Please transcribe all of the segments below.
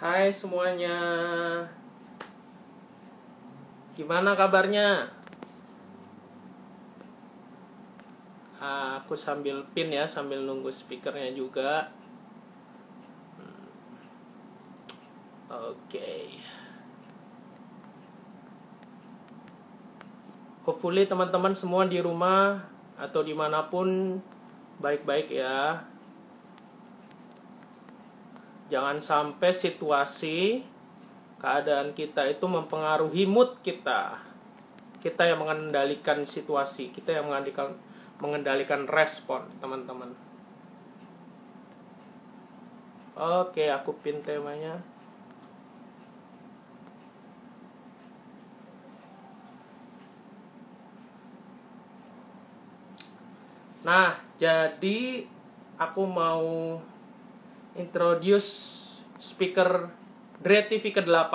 Hai semuanya, gimana kabarnya? Aku sambil pin ya, sambil nunggu speakernya juga. Oke. Hopefully teman-teman semua di rumah atau dimanapun baik-baik ya. Jangan sampai situasi, keadaan kita itu mempengaruhi mood kita. Kita yang mengendalikan situasi, kita yang mengendalikan respon, teman-teman. Oke, aku pin temanya. Nah, jadi aku mau introduce speaker Dre TV ke-8.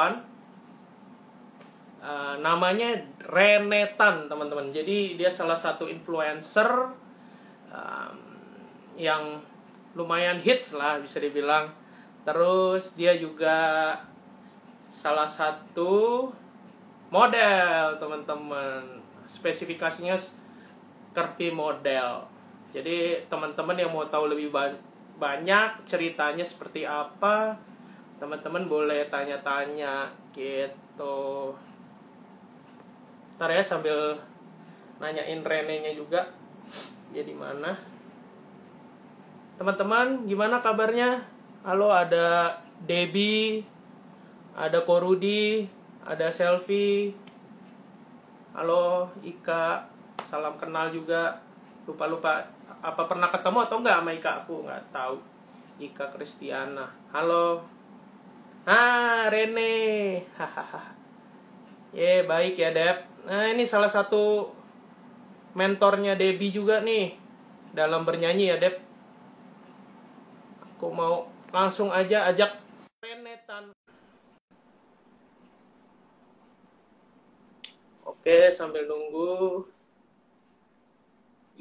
Namanya Rene Tan, teman-teman. Jadi dia salah satu influencer yang lumayan hits lah, bisa dibilang. Terus dia juga salah satu model, teman-teman. Spesifikasinya curvy model. Jadi teman-teman yang mau tahu lebih banyak ceritanya seperti apa, teman-teman boleh tanya-tanya gitu. Ntar ya sambil nanyain Rene-nya juga. Dia di mana? Teman-teman, gimana kabarnya? Halo, ada Debbie, ada Korudi, ada Selfie. Halo, Ika. Salam kenal juga. Lupa-lupa apa pernah ketemu atau enggak sama Ika? Aku nggak tahu. Ika Kristiana. Halo. Rene. Hahaha. Baik ya, Deb. Nah, ini salah satu mentornya Debbie juga nih dalam bernyanyi ya, Deb. Aku mau langsung aja ajak Rene Tan. Oke, sambil nunggu.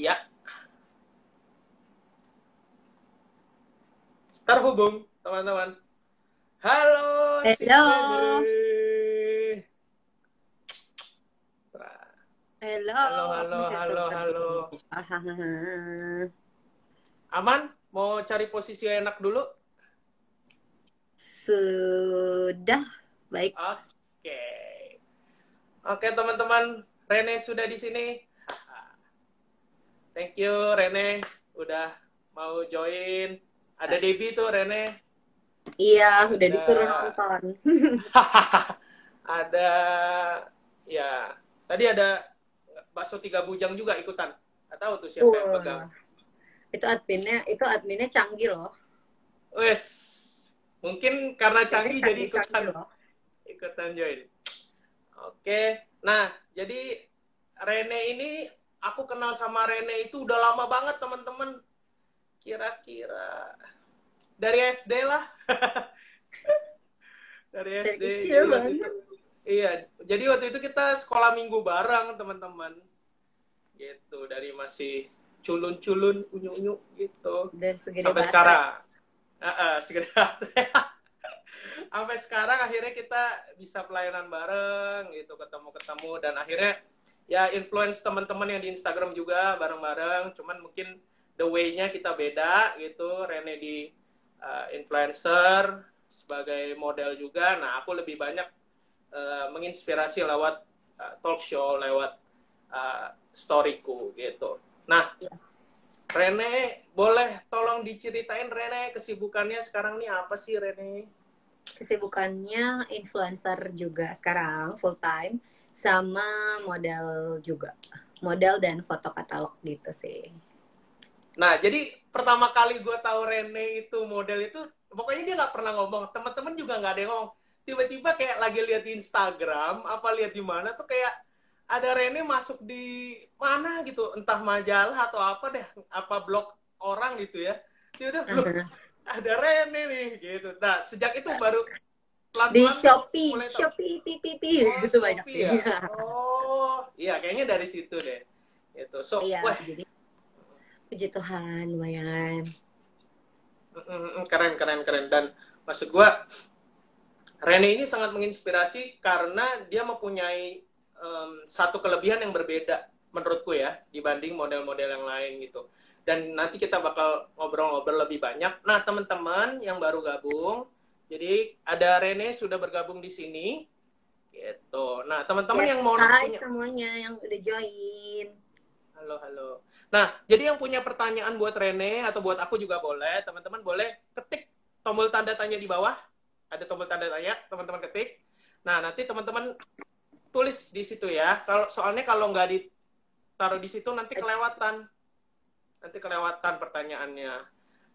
Ya. Terhubung, teman-teman. Halo, si Hello. Rene. Hello. Halo. Aman? Mau cari posisi enak dulu? Sudah baik. Oke, teman-teman. Rene sudah di sini. Thank you, Rene. Udah mau join. Ada Debbie tuh, Rene. Iya, udah disuruh nonton. Ada, ya. Tadi ada bakso 3 bujang juga ikutan. Nggak tahu tuh siapa yang pegang. Itu adminnya canggih loh. Wes, mungkin karena canggih jadi ikutan join. Oke, nah jadi Rene ini aku kenal sama Rene itu udah lama banget teman-teman. Kira-kira dari SD lah. Dari SD. Iya, jadi waktu itu kita sekolah minggu bareng teman-teman. Gitu, dari masih culun-culun, unyu-unyu gitu. Dan sampai sekarang. Sampai sekarang akhirnya kita bisa pelayanan bareng gitu, ketemu-ketemu, dan akhirnya ya influence teman-teman yang di Instagram juga bareng-bareng. Cuman mungkin the way-nya kita beda gitu. Rene di influencer sebagai model juga. Nah, aku lebih banyak menginspirasi lewat talk show, lewat storyku gitu. Nah, Rene, boleh tolong diceritain Rene kesibukannya sekarang nih apa sih Rene? Kesibukannya influencer juga sekarang full time, sama model juga. Model dan foto katalog gitu sih. Nah, jadi pertama kali gue tahu Rene itu model itu, pokoknya dia nggak pernah ngomong. Teman-teman juga nggak ada yang ngomong. Tiba-tiba kayak lagi lihat di Instagram, apa lihat di mana tuh kayak ada Rene masuk di mana gitu, entah majalah atau apa deh, apa blog orang gitu ya. Tiba-tiba ada Rene nih gitu. Nah, sejak itu baru pelan-pelan di Shopee PPP gitu banyak ya. Oh, iya kayaknya dari situ deh. Gitu. So, iya, jadi puji Tuhan lumayan. Keren. Dan maksud gue Rene ini sangat menginspirasi karena dia mempunyai satu kelebihan yang berbeda menurutku ya dibanding model-model yang lain gitu. Dan nanti kita bakal ngobrol-ngobrol lebih banyak. Nah, teman-teman yang baru gabung, jadi ada Rene sudah bergabung di sini gitu. Nah, teman-teman Yes. yang mau Hai punya semuanya yang udah join. halo, halo. Nah, jadi yang punya pertanyaan buat Rene atau buat aku juga boleh. Teman-teman boleh ketik tombol tanda tanya di bawah. Ada tombol tanda tanya, teman-teman ketik. Nah, nanti teman-teman tulis di situ ya. Kalau nggak ditaruh di situ nanti kelewatan. Nanti kelewatan pertanyaannya.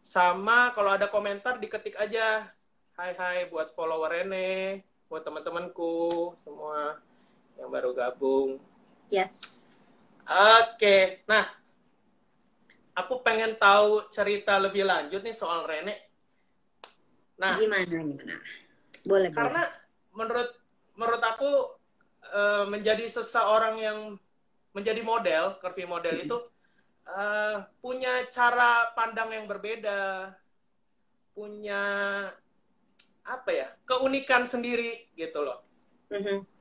Sama kalau ada komentar diketik aja. Hai hai buat follower Rene, buat teman-temanku semua yang baru gabung. Yes. Oke, nah aku pengen tahu cerita lebih lanjut nih soal Rene. Nah, Gimana? Boleh. karena menurut aku menjadi seseorang yang menjadi model, curvy model itu punya cara pandang yang berbeda, punya apa ya, keunikan sendiri gitu loh.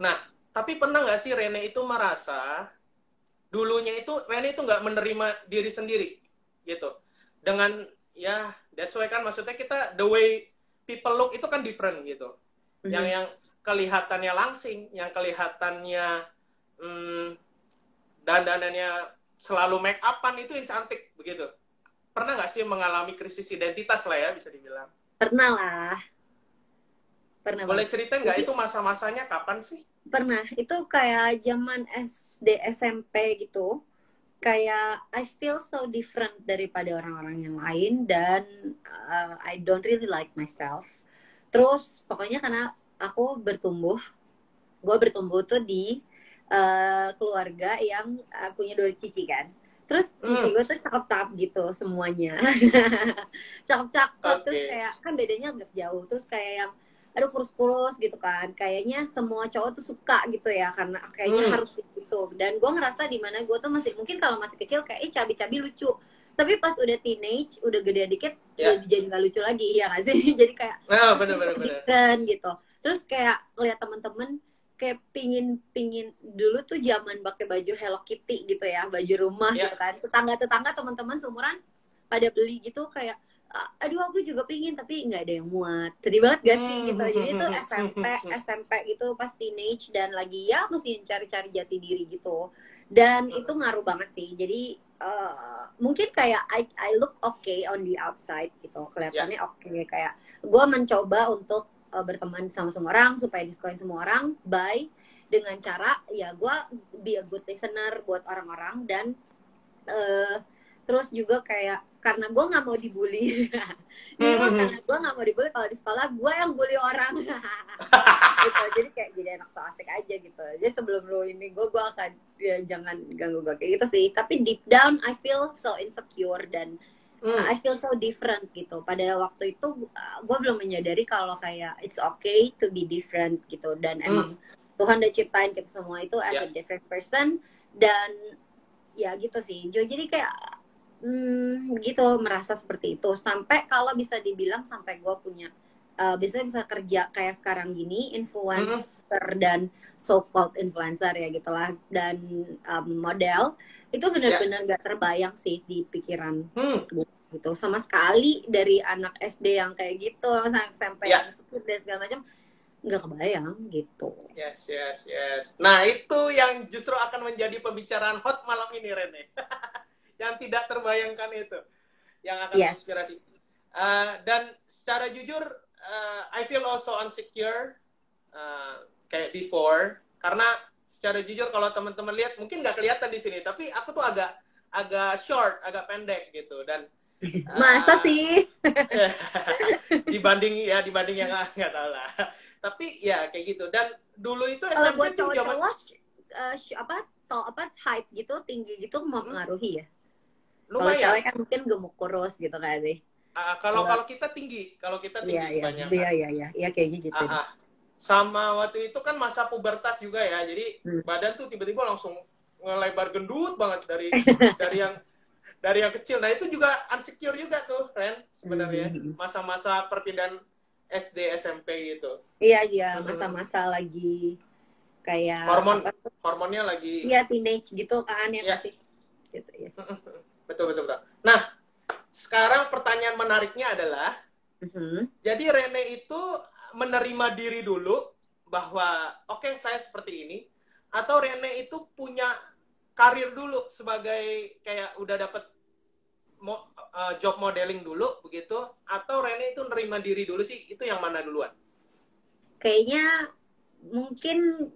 Nah, tapi pernah nggak sih Rene itu merasa dulunya itu Rene itu nggak menerima diri sendiri gitu dengan ya that's why kan maksudnya kita the way people look itu kan different gitu. Yang kelihatannya langsing, yang kelihatannya dandanannya selalu make upan itu yang cantik begitu. Pernah nggak sih mengalami krisis identitas lah ya bisa dibilang? Pernah lah. Boleh ceritain nggak itu masa-masanya kapan sih? Pernah. Itu kayak zaman SD SMP gitu. Kayak I feel so different daripada orang-orang yang lain dan I don't really like myself. Terus pokoknya karena aku gue bertumbuh tuh di keluarga yang punya 2 cici kan. Terus cici gue tuh cakep-cakep gitu semuanya. Cakep-cakep. Okay. Terus kayak kan bedanya agak jauh. Terus kayak yang aduh kurus-kurus gitu kan. Kayaknya semua cowok tuh suka gitu ya karena kayaknya harus gitu. Dan gue ngerasa di mana gue tuh mungkin kalau masih kecil kayak cabi-cabi lucu. Tapi pas udah teenage, udah gede dikit, jadi nggak lucu lagi ya nggak sih? Jadi kayak bener gitu. Terus kayak lihat teman-teman kayak pingin dulu tuh zaman pakai baju Hello Kitty gitu ya, baju rumah gitu kan. Tetangga teman-teman seumuran pada beli gitu kayak aduh aku juga pingin tapi nggak ada yang muat. Sedih banget gak sih gitu. Jadi itu SMP gitu pas teenage dan lagi ya masih cari-cari jati diri gitu. Dan itu ngaruh banget sih. Jadi mungkin kayak I look okay on the outside gitu. Kelihatannya okay, kayak gue mencoba untuk berteman sama semua orang supaya disukain semua orang dengan cara ya gue be a good listener buat orang-orang dan terus juga kayak karena gue nggak mau dibully karena gue nggak mau dibully kalau di sekolah gue yang bully orang gitu. Jadi kayak jadi anak so asik aja gitu. Jadi sebelum lo ini gue akan ya jangan ganggu gue kayak gitu sih, tapi deep down I feel so insecure dan I feel so different gitu. Pada waktu itu gue belum menyadari kalau kayak it's okay to be different gitu. Dan emang Tuhan udah ciptain kita semua itu as a different person. Dan ya gitu sih. Jadi kayak gitu merasa seperti itu. Sampai kalau bisa dibilang sampai gue punya bisa kerja kayak sekarang gini, influencer dan so-called influencer ya gitulah. Dan model itu benar-benar gak terbayang sih di pikiran gitu sama sekali. Dari anak SD yang kayak gitu anak SMP yang sebut dan segala macam nggak kebayang gitu. Yes. Nah itu yang justru akan menjadi pembicaraan hot malam ini Rene. Yang tidak terbayangkan itu yang akan menginspirasi. Dan secara jujur I feel also insecure kayak before, karena secara jujur kalau teman-teman lihat mungkin nggak kelihatan di sini, tapi aku tuh agak short, agak pendek gitu. Dan masa sih dibanding yang nggak tahu lah, tapi ya kayak gitu. Dan dulu itu kalau buat SMP tuh zaman height gitu tinggi gitu mempengaruhi ya. Kalau lumayan. cewek kan mungkin gemuk kurus gitu kayak sih. Kalau kita tinggi kebanyakan. Iya kayak gitu. Sama waktu itu kan masa pubertas juga ya, jadi badan tuh tiba-tiba langsung ngelebar gendut banget dari yang kecil. Nah itu juga insecure juga tuh Ren sebenarnya, masa-masa perpindahan SD SMP gitu. Iya, iya, masa-masa lagi kayak Hormon apa? hormonnya lagi Iya, teenage gitu kan ya ya. kasih gitu ya. Betul betul betul. Nah, sekarang pertanyaan menariknya adalah, jadi Rene itu menerima diri dulu bahwa oke, saya seperti ini, atau Rene itu punya karir dulu sebagai kayak udah dapet job modeling dulu begitu, atau Rene itu nerima diri dulu sih? Itu yang mana duluan? Kayaknya mungkin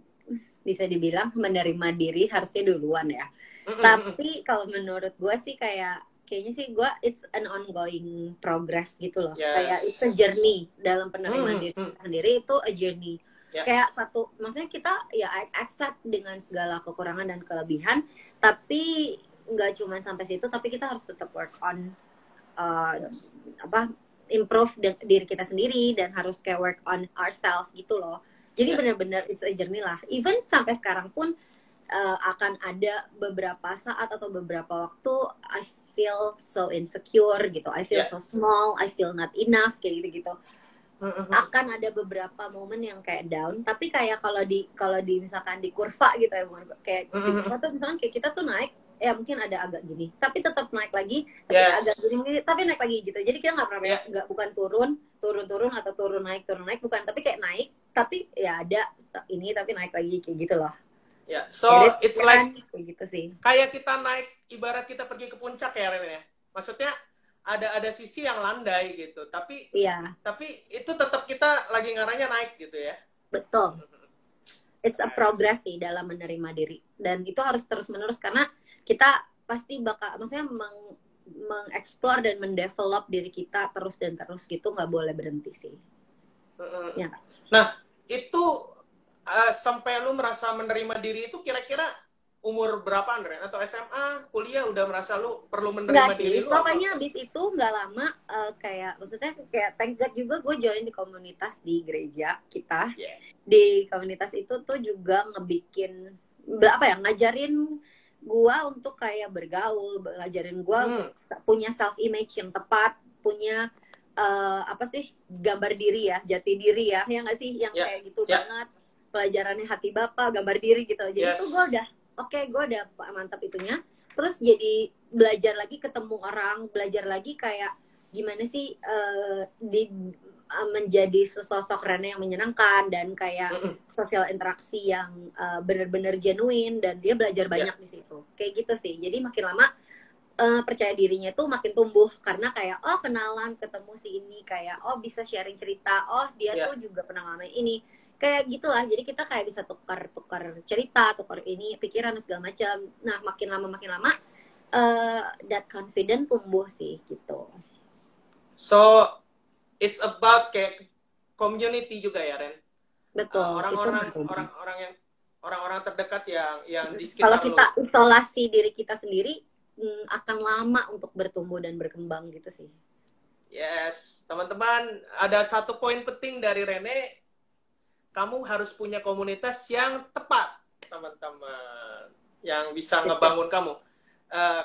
bisa dibilang menerima diri harusnya duluan ya. Tapi kalau menurut gue sih kayaknya sih gue it's an ongoing progress gitu loh. Yes. Kayak it's a journey dalam penerimaan diri sendiri, itu a journey. Kayak maksudnya kita ya accept dengan segala kekurangan dan kelebihan, tapi nggak cuma sampai situ, tapi kita harus tetap work on improve diri kita sendiri, dan harus kayak work on ourselves gitu loh. Jadi benar-benar it's a journey lah. Even sampai sekarang pun akan ada beberapa saat atau beberapa waktu I feel so insecure gitu. I feel so small, I feel not enough kayak gitu-gitu. Akan ada beberapa momen yang kayak down, tapi kayak kalau di misalkan di kurva gitu ya, kayak di kurva tuh misalkan kayak kita tuh naik, ya mungkin ada agak gini, tapi tetap naik lagi, tapi agak gini, tapi naik lagi gitu. Jadi kita nggak pernah nggak bukan turun atau turun naik bukan, tapi kayak naik, tapi ya ada ini tapi naik lagi kayak gitu loh. Ya, so it's like kayak gitu sih. Kayak kita naik, ibarat kita pergi ke puncak ya Ren ya. Maksudnya ada sisi yang landai gitu, tapi itu tetap kita lagi ngarahnya naik gitu ya. Betul. It's a progress sih dalam menerima diri, dan itu harus terus-menerus karena kita pasti bakal, maksudnya mengeksplor dan mendevelop diri kita terus dan terus gitu, nggak boleh berhenti sih. Ya. Nah, itu sampai lu merasa menerima diri itu kira-kira umur berapa, Andre? Atau SMA, kuliah udah merasa lu perlu menerima diri lu? Pokoknya abis itu nggak lama, kayak maksudnya kayak thank God juga gue join di komunitas di gereja kita. Di komunitas itu tuh juga ngajarin gue untuk kayak bergaul, ngajarin gue untuk punya self image yang tepat, punya gambar diri ya, jati diri ya nggak sih, yang kayak gitu banget, pelajarannya hati Bapa, gambar diri gitu. Jadi itu gue udah gue udah mantap itunya. Terus jadi belajar lagi ketemu orang, belajar lagi kayak gimana sih menjadi sosok Rene yang menyenangkan, dan kayak sosial interaksi yang benar-benar genuine, dan dia belajar banyak di situ. Kayak gitu sih. Jadi makin lama percaya dirinya tuh makin tumbuh, karena kayak kenalan, ketemu si ini, kayak bisa sharing cerita, dia tuh juga pernah ngalamin ini, kayak gitulah. Jadi kita kayak bisa tukar cerita, tukar ini pikiran dan segala macam. Nah makin lama that confident tumbuh sih gitu. So it's about kayak community juga ya, Ren. Betul. Orang-orang terdekat yang di sekitar. Kalau kita isolasi diri kita sendiri, akan lama untuk bertumbuh dan berkembang gitu sih. Yes, teman-teman, ada satu poin penting dari Rene. Kamu harus punya komunitas yang tepat, teman-teman, yang bisa ngebangun kamu.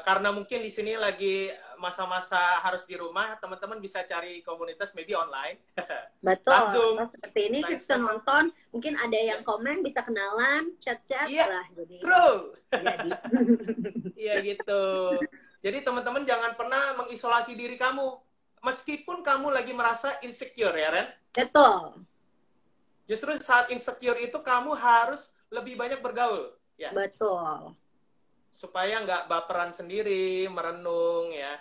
Karena mungkin di sini lagi masa-masa harus di rumah, teman-teman bisa cari komunitas maybe online. Betul. Langsung. Seperti ini kita bisa nonton, mungkin ada yang komen, bisa kenalan, chat-chat lah. Jadi. True. Iya gitu. Jadi teman-teman jangan pernah mengisolasi diri kamu, meskipun kamu lagi merasa insecure ya, Ren. Betul. Justru saat insecure itu kamu harus lebih banyak bergaul. Ya. Betul. Supaya nggak baperan sendiri, merenung ya.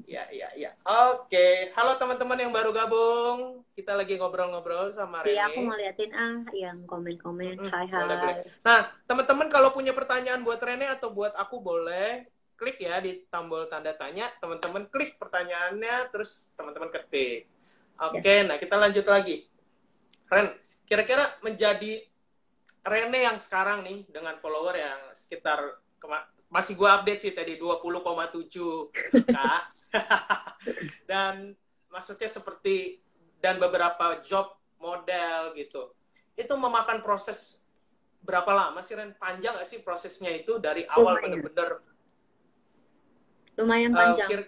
Ya. Oke. Halo teman-teman yang baru gabung. Kita lagi ngobrol-ngobrol sama Rene. Iya, aku mau liatin yang komen-komen. Hai. Boleh. Nah, teman-teman kalau punya pertanyaan buat Rene atau buat aku, boleh klik ya di tombol tanda tanya. Teman-teman klik pertanyaannya, terus teman-teman ketik. Oke, nah kita lanjut lagi. Ren, kira-kira menjadi Rene yang sekarang nih dengan follower yang sekitar masih gue update sih tadi 20,7K dan maksudnya seperti dan beberapa job model gitu, itu memakan proses berapa lama sih, Ren? Panjang gak sih prosesnya itu dari awal bener-bener? Lumayan panjang.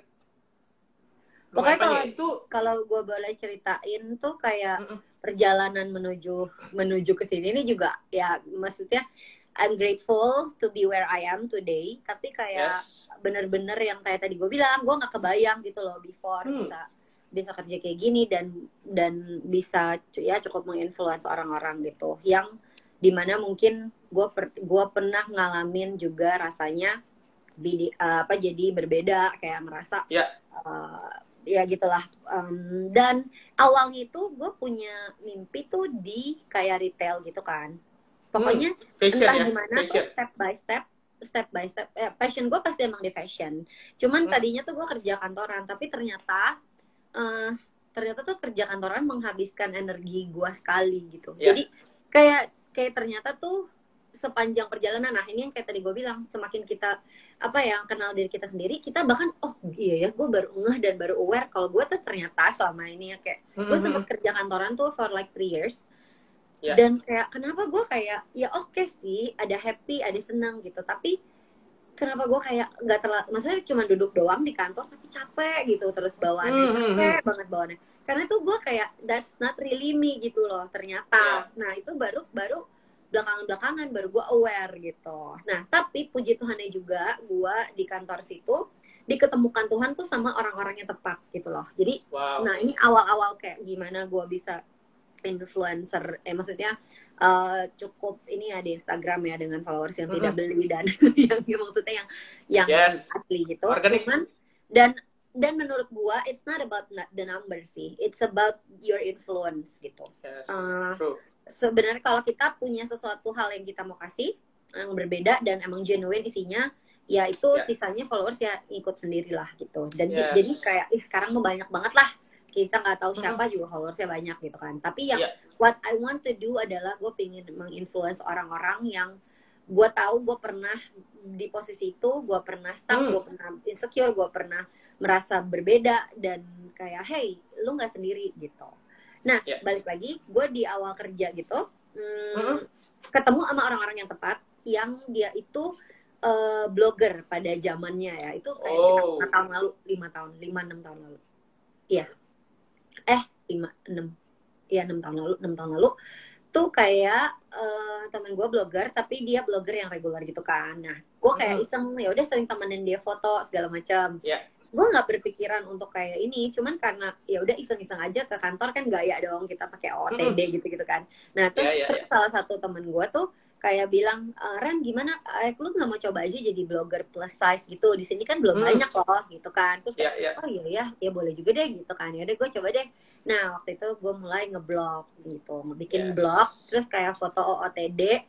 Pokoknya Makanya itu kalau gue boleh ceritain tuh kayak mm-mm. perjalanan menuju ke sini ini juga ya, maksudnya I'm grateful to be where I am today. Tapi kayak Yes. bener-bener yang kayak tadi gue bilang, gue nggak kebayang gitu loh before bisa kerja kayak gini dan bisa ya cukup menginfluence orang-orang gitu. Yang dimana mungkin gue pernah ngalamin juga rasanya jadi berbeda, kayak merasa Ya. ya gitulah. Dan awalnya itu gue punya mimpi tuh di kayak retail gitu kan. Pokoknya Fashion entah ya, gimana tuh fashion. step by step passion gue pasti emang di fashion. Cuman tadinya tuh gue kerja kantoran, tapi ternyata tuh kerja kantoran menghabiskan energi gue sekali gitu. Ya. Jadi kayak ternyata tuh sepanjang perjalanan, nah ini yang kayak tadi gue bilang, semakin kita kenal diri kita sendiri, kita bahkan oh iya ya, gue baru ngeh dan baru aware kalau gue tuh ternyata selama ini ya kayak gue sempat kerja kantoran tuh for like 3 years. Ya. Dan kayak kenapa gue kayak ya oke sih, ada happy, ada senang gitu, tapi kenapa gue kayak nggak terlalu, maksudnya cuma duduk doang di kantor tapi capek gitu, terus bawaannya capek banget bawaannya, karena itu gue kayak that's not really me gitu loh ternyata. Nah itu baru belakangan baru gue aware gitu. Nah tapi puji Tuhannya juga gue di kantor situ diketemukan Tuhan tuh sama orang-orang yang tepat gitu loh. Jadi nah ini awal-awal kayak gimana gue bisa influencer, maksudnya cukup ini ya di Instagram ya dengan followers yang tidak beli dan yang maksudnya yang asli gitu. Organic. Cuman dan menurut gua it's not about the number sih, it's about your influence gitu. Yes, true. Sebenarnya kalau kita punya sesuatu hal yang kita mau kasih yang berbeda dan emang genuine isinya, ya itu sisanya followers ya ikut sendirilah gitu. Dan jadi kayak sekarang mau banyak banget lah, kita nggak tahu siapa juga followersnya banyak gitu kan. Tapi yang what I want to do adalah gue pengen menginfluence orang-orang yang gue tahu gue pernah di posisi itu, gue pernah stuck, gue pernah insecure, gue pernah merasa berbeda, dan kayak hey lu nggak sendiri gitu. Nah balik lagi gue di awal kerja gitu ketemu sama orang-orang yang tepat, yang dia itu blogger pada zamannya ya, itu kayak sekitar 5 tahun lalu, 5-6 tahun lalu. Iya. 6 tahun lalu tuh kayak temen gue blogger, tapi dia blogger yang reguler gitu kan. Nah gue kayak iseng, ya udah sering temenin dia foto segala macam. Gue nggak berpikiran untuk kayak ini, cuman karena ya udah iseng-iseng aja ke kantor kan gaya dong kita pakai OOTD gitu kan. Nah terus salah satu temen gue tuh kayak bilang, Ren gimana, lu nggak mau coba aja jadi blogger plus size gitu, di sini kan belum banyak loh gitu kan. Terus kayak, oh iya ya boleh juga deh gitu kan. Ya udah gue coba deh. Nah waktu itu gue mulai ngeblog gitu, ngebikin blog, terus kayak foto OOTD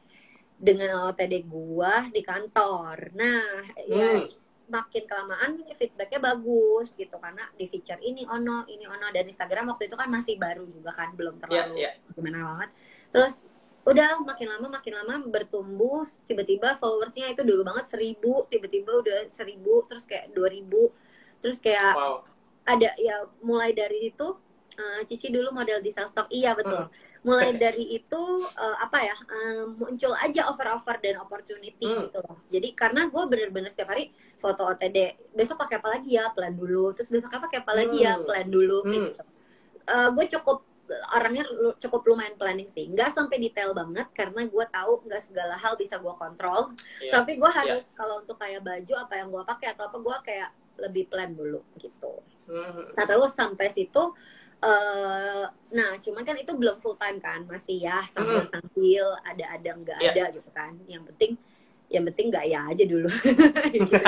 dengan OOTD gue di kantor. Nah ya makin kelamaan feedbacknya bagus gitu, karena di feature ini ono, dan Instagram waktu itu kan masih baru juga kan, belum terlalu gimana banget. Terus udah makin lama bertumbuh, tiba-tiba followersnya itu dulu banget 1.000, tiba-tiba udah 1.000, terus kayak 2.000, terus kayak ada ya mulai dari itu. Cici dulu model di Salstock, iya betul. Mulai dari itu muncul aja offer-offer dan opportunity gitu loh. Jadi karena gue bener-bener setiap hari foto OTD, besok pakai apa lagi ya, plan dulu. Terus besoknya pakai apa lagi ya, plan dulu gitu. Gue orangnya cukup lumayan planning sih, nggak sampai detail banget karena gue tahu nggak segala hal bisa gue kontrol. Tapi gue harus kalau untuk kayak baju apa yang gue pakai atau apa, gue kayak lebih plan dulu gitu. Nah terus sampai situ. Nah cuman kan itu belum full time kan, masih ya sambil ada nggak ada gitu kan. Yang penting nggak ya aja dulu. Gitu.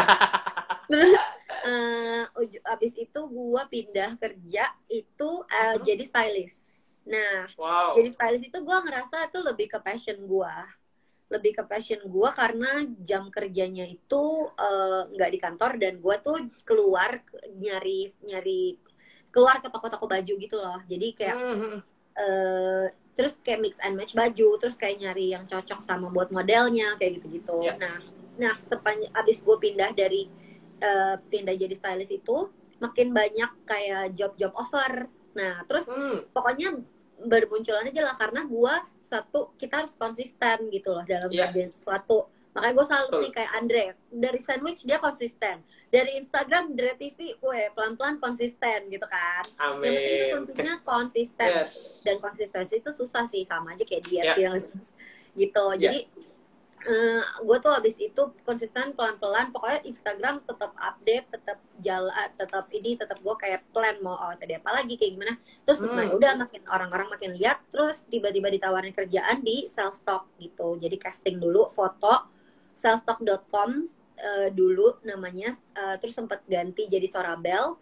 Terus abis itu gue pindah kerja itu jadi stylist. Nah jadi stylist itu gue ngerasa itu lebih ke passion gue karena jam kerjanya itu nggak di kantor, dan gue tuh keluar nyari keluar ke toko-toko baju gitu loh. Jadi kayak terus kayak mix and match baju, terus kayak nyari yang cocok sama buat modelnya kayak gitu-gitu. Nah abis gue pindah jadi stylist itu, makin banyak kayak job offer. Nah terus pokoknya bermunculan aja lah, karena kita harus konsisten gitu loh dalam ngerjain sesuatu. Makanya gue salut Betul. nih kayak Andre, dari sandwich dia konsisten, dari Instagram, dari TV, gue pelan-pelan konsisten gitu kan. Yang penting tuh Amin. kuncinya konsisten, Yes. dan konsistensi itu susah sih, sama aja kayak diet Ya, yang gitu. ya. Jadi gue tuh abis itu konsisten pelan-pelan, pokoknya Instagram tetap update, tetap jalan, tetap ini, tetap gue kayak plan mau tadi apa lagi kayak gimana. Terus udah makin orang-orang makin lihat, terus tiba-tiba ditawarin kerjaan di Selfstock gitu. Jadi casting dulu foto, selfstock.com dulu namanya, terus sempat ganti jadi Sorabel.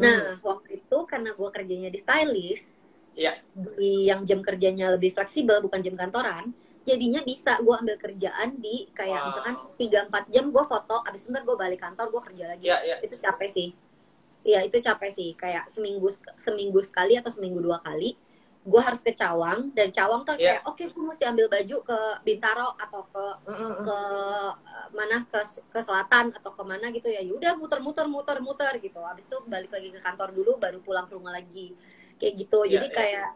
Nah waktu itu karena gue kerjanya di stylist, Ya. yang jam kerjanya lebih fleksibel, bukan jam kantoran, jadinya bisa gue ambil kerjaan di kayak misalkan 3-4 jam gue foto, abis itu ntar gue balik kantor, gue kerja lagi. Ya. Itu capek sih. Iya, itu capek sih. Kayak seminggu sekali atau seminggu 2 kali gue harus ke Cawang, dan Cawang tuh kayak oke, gue mesti ambil baju ke Bintaro atau ke mana, ke selatan atau kemana gitu ya. Udah muter gitu. Abis itu balik lagi ke kantor dulu, baru pulang ke rumah lagi kayak gitu. Jadi kayak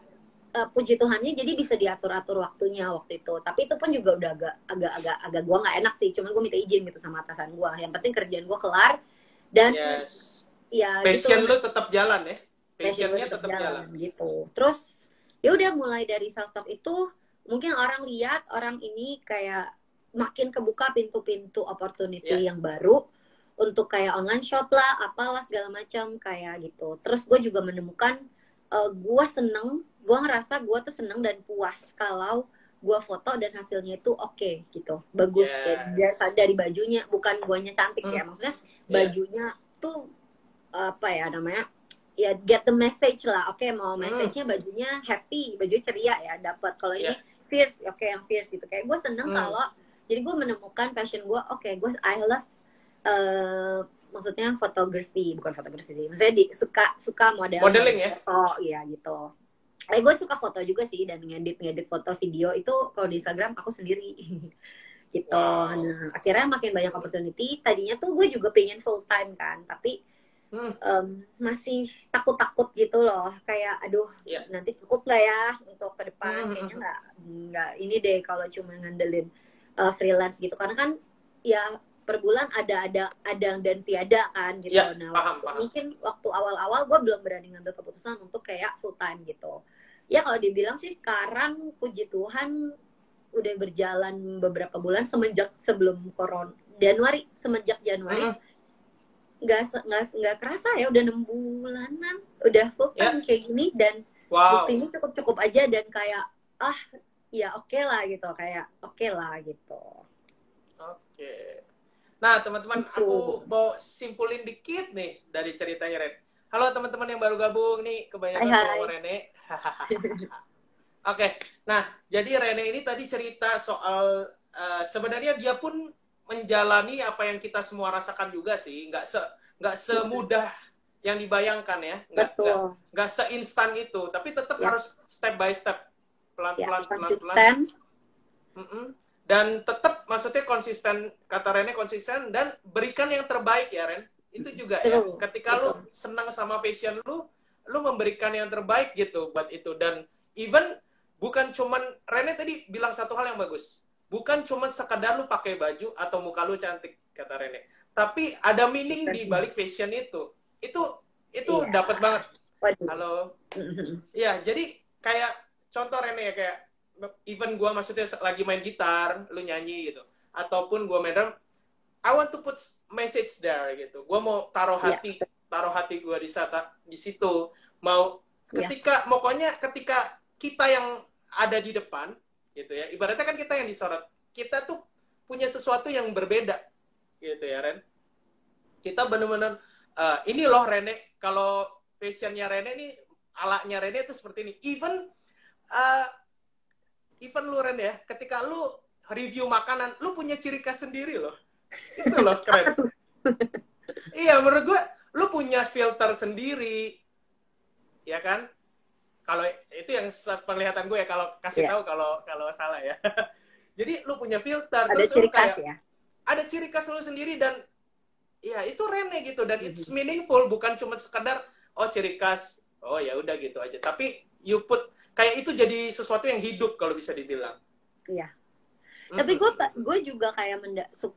puji Tuhannya jadi bisa diatur-atur waktunya waktu itu. Tapi itu pun juga udah agak gue nggak enak sih. Cuman gue minta izin gitu sama atasan gue. Yang penting kerjaan gue kelar, dan ya passion gitu. lu tetap jalan ya. Passionnya tetap jalan gitu. Terus ya udah mulai dari Selfstock itu, mungkin orang lihat, orang ini kayak makin kebuka pintu-pintu opportunity yang baru untuk kayak online shop lah, apalah segala macam kayak gitu. Terus gue juga menemukan gue seneng, gue ngerasa gue tuh seneng dan puas kalau gue foto dan hasilnya itu oke gitu, bagus. Dari bajunya, bukan guanya cantik ya, maksudnya bajunya tuh apa ya namanya, ya get the message lah. Oke, mau message-nya bajunya happy, baju ceria ya dapat. Kalau ini fierce, oke, yang fierce gitu. Kayak gue seneng kalau jadi gue menemukan passion gue. Oke, gue I love maksudnya fotografi, bukan fotografi sih, maksudnya suka modeling ya. Oh iya gitu. Gue suka foto juga sih, dan ngedit foto video itu kalau di Instagram aku sendiri gitu. Nah, akhirnya makin banyak opportunity. Tadinya tuh gue juga pengen full time kan, tapi masih takut gitu loh, kayak aduh nanti cukup nggak ya untuk ke depan. Kayaknya nggak ini deh kalau cuma ngandelin freelance gitu, karena kan ya per bulan ada dan tiada kan gitu. Nah, mungkin waktu awal-awal gue belum berani ngambil keputusan untuk kayak full time gitu. Ya kalau dibilang sih sekarang puji Tuhan udah berjalan beberapa bulan semenjak sebelum corona, semenjak Januari nggak kerasa ya udah 6 bulanan udah full time kayak gini, dan buktinya cukup aja, dan kayak ya oke lah gitu, kayak oke lah gitu. Nah teman-teman, aku mau simpulin dikit nih dari ceritanya Ren. Halo teman-teman yang baru gabung nih, kebanyakan follower Rene. Oke, nah jadi Rene ini tadi cerita soal sebenarnya dia pun menjalani apa yang kita semua rasakan juga sih, nggak semudah yang dibayangkan ya, nggak seinstan itu, tapi tetap harus step by step, pelan-pelan. Dan tetap maksudnya konsisten, kata Rene konsisten, dan berikan yang terbaik ya Ren, itu juga ya, ketika lu senang sama fashion lu memberikan yang terbaik gitu buat itu. Dan even bukan cuman, Rene tadi bilang satu hal yang bagus, bukan cuma sekadar lu pakai baju atau muka lu cantik, kata Rene, tapi ada meaning di balik fashion itu dapat banget. Halo. Ya, jadi kayak contoh Rene ya, kayak even gue maksudnya lagi main gitar, lu nyanyi gitu, ataupun gue main drum, I want to put message there gitu. Gue mau taruh hati gue di situ. Mau pokoknya ketika kita yang ada di depan gitu ya, ibaratnya kan kita yang disorot, kita tuh punya sesuatu yang berbeda gitu ya Ren. Kita bener-bener ini loh Rene, kalau fashionnya Rene nih, alanya Rene itu seperti ini. Even lu Ren ya, ketika lu review makanan, lu punya ciri khas sendiri loh. Itu loh keren. Iya, menurut gue lu punya filter sendiri, ya kan? Kalau itu yang penglihatan gue ya, kalau kasih tahu kalau salah ya. Jadi lu punya filter, ada terus ciri lu kayak khas ya. Ada ciri khas lu sendiri, dan ya itu Rene gitu, dan it's meaningful, bukan cuma sekedar ciri khas, ya udah gitu aja. Tapi you put kayak itu jadi sesuatu yang hidup kalau bisa dibilang. Iya. Tapi gue juga kayak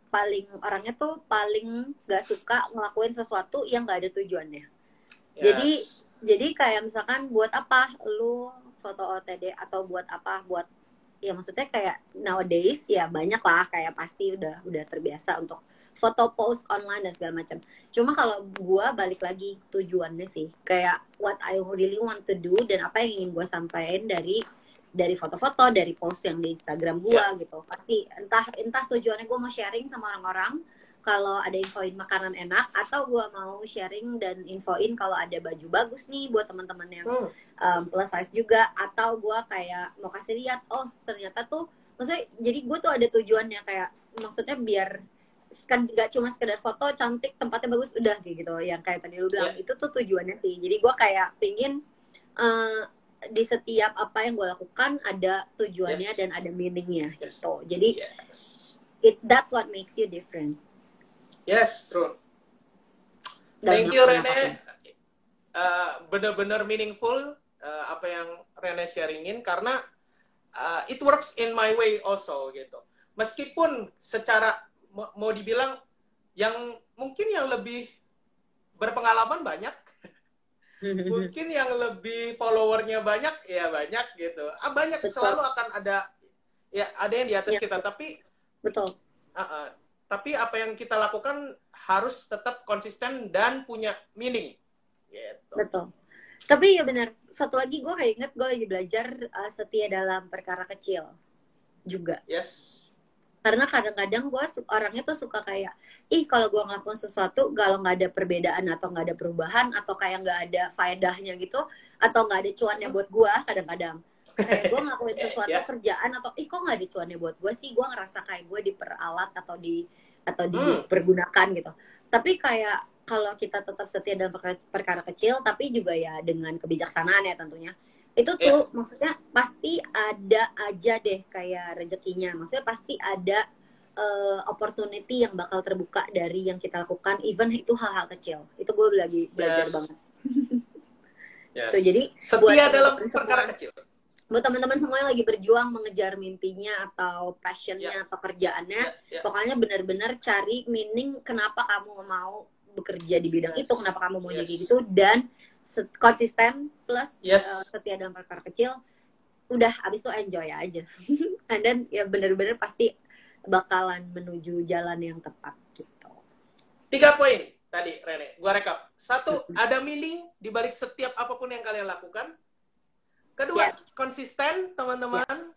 paling orangnya tuh paling gak suka ngelakuin sesuatu yang gak ada tujuannya. Jadi Yes. jadi kayak misalkan buat apa lu foto OTD atau buat apa buat ya maksudnya kayak nowadays ya banyak lah kayak pasti udah terbiasa untuk foto post online dan segala macam. Cuma kalau gue balik lagi tujuannya sih kayak what I really want to do dan apa yang ingin gue sampaikan dari foto-foto, dari post yang di Instagram gue gitu. Pasti entah tujuannya gue mau sharing sama orang-orang kalau ada infoin makanan enak, atau gue mau sharing dan infoin kalau ada baju bagus nih buat teman-teman yang plus size juga, atau gue kayak mau kasih lihat oh ternyata tuh maksudnya jadi gue tuh ada tujuannya kayak maksudnya biar kan nggak cuma sekedar foto cantik tempatnya bagus udah kayak gitu yang kayak tadi lu bilang itu tuh tujuannya sih. Jadi gue kayak pingin di setiap apa yang gue lakukan ada tujuannya dan ada meaningnya gitu. Jadi that's what makes you different. Yes, true. Thank you Rene. Bener-bener meaningful apa yang Rene sharingin karena it works in my way also gitu. Meskipun secara mau dibilang yang mungkin yang lebih berpengalaman banyak, mungkin yang lebih followernya banyak ya banyak gitu. Banyak selalu akan ada ya ada yang di atas kita tapi betul. Tapi apa yang kita lakukan harus tetap konsisten dan punya meaning. Gitu. Betul. Tapi ya benar. Satu lagi gue kayak inget gue lagi belajar setia dalam perkara kecil juga. Yes. Karena kadang-kadang gue orangnya tuh suka kayak, kalau gue ngelakuin sesuatu, kalau nggak ada perbedaan atau nggak ada perubahan atau kayak nggak ada faedahnya gitu, atau nggak ada cuannya buat gue, kadang-kadang kayak gue ngelakuin sesuatu kerjaan atau kok nggak ada cuannya buat gue sih, gue ngerasa kayak gue diperalat atau dipergunakan gitu. Tapi kayak kalau kita tetap setia dalam perkara kecil, tapi juga ya dengan kebijaksanaan ya tentunya. Itu tuh maksudnya pasti ada aja deh kayak rezekinya. Maksudnya pasti ada opportunity yang bakal terbuka dari yang kita lakukan, even itu hal-hal kecil. Itu gue lagi belajar banget. Tuh, jadi setia dalam perkara kecil. Buat teman-teman semua yang lagi berjuang mengejar mimpinya atau passionnya atau kerjaannya, pokoknya benar-benar cari meaning kenapa kamu mau bekerja di bidang itu, kenapa kamu mau jadi gitu, dan konsisten plus setia dalam perkara kecil. Udah abis itu enjoy aja. And then ya benar-benar pasti bakalan menuju jalan yang tepat gitu. 3 poin tadi Rene, gua rekap. 1, ada meaning di balik setiap apapun yang kalian lakukan. Kedua, konsisten teman-teman.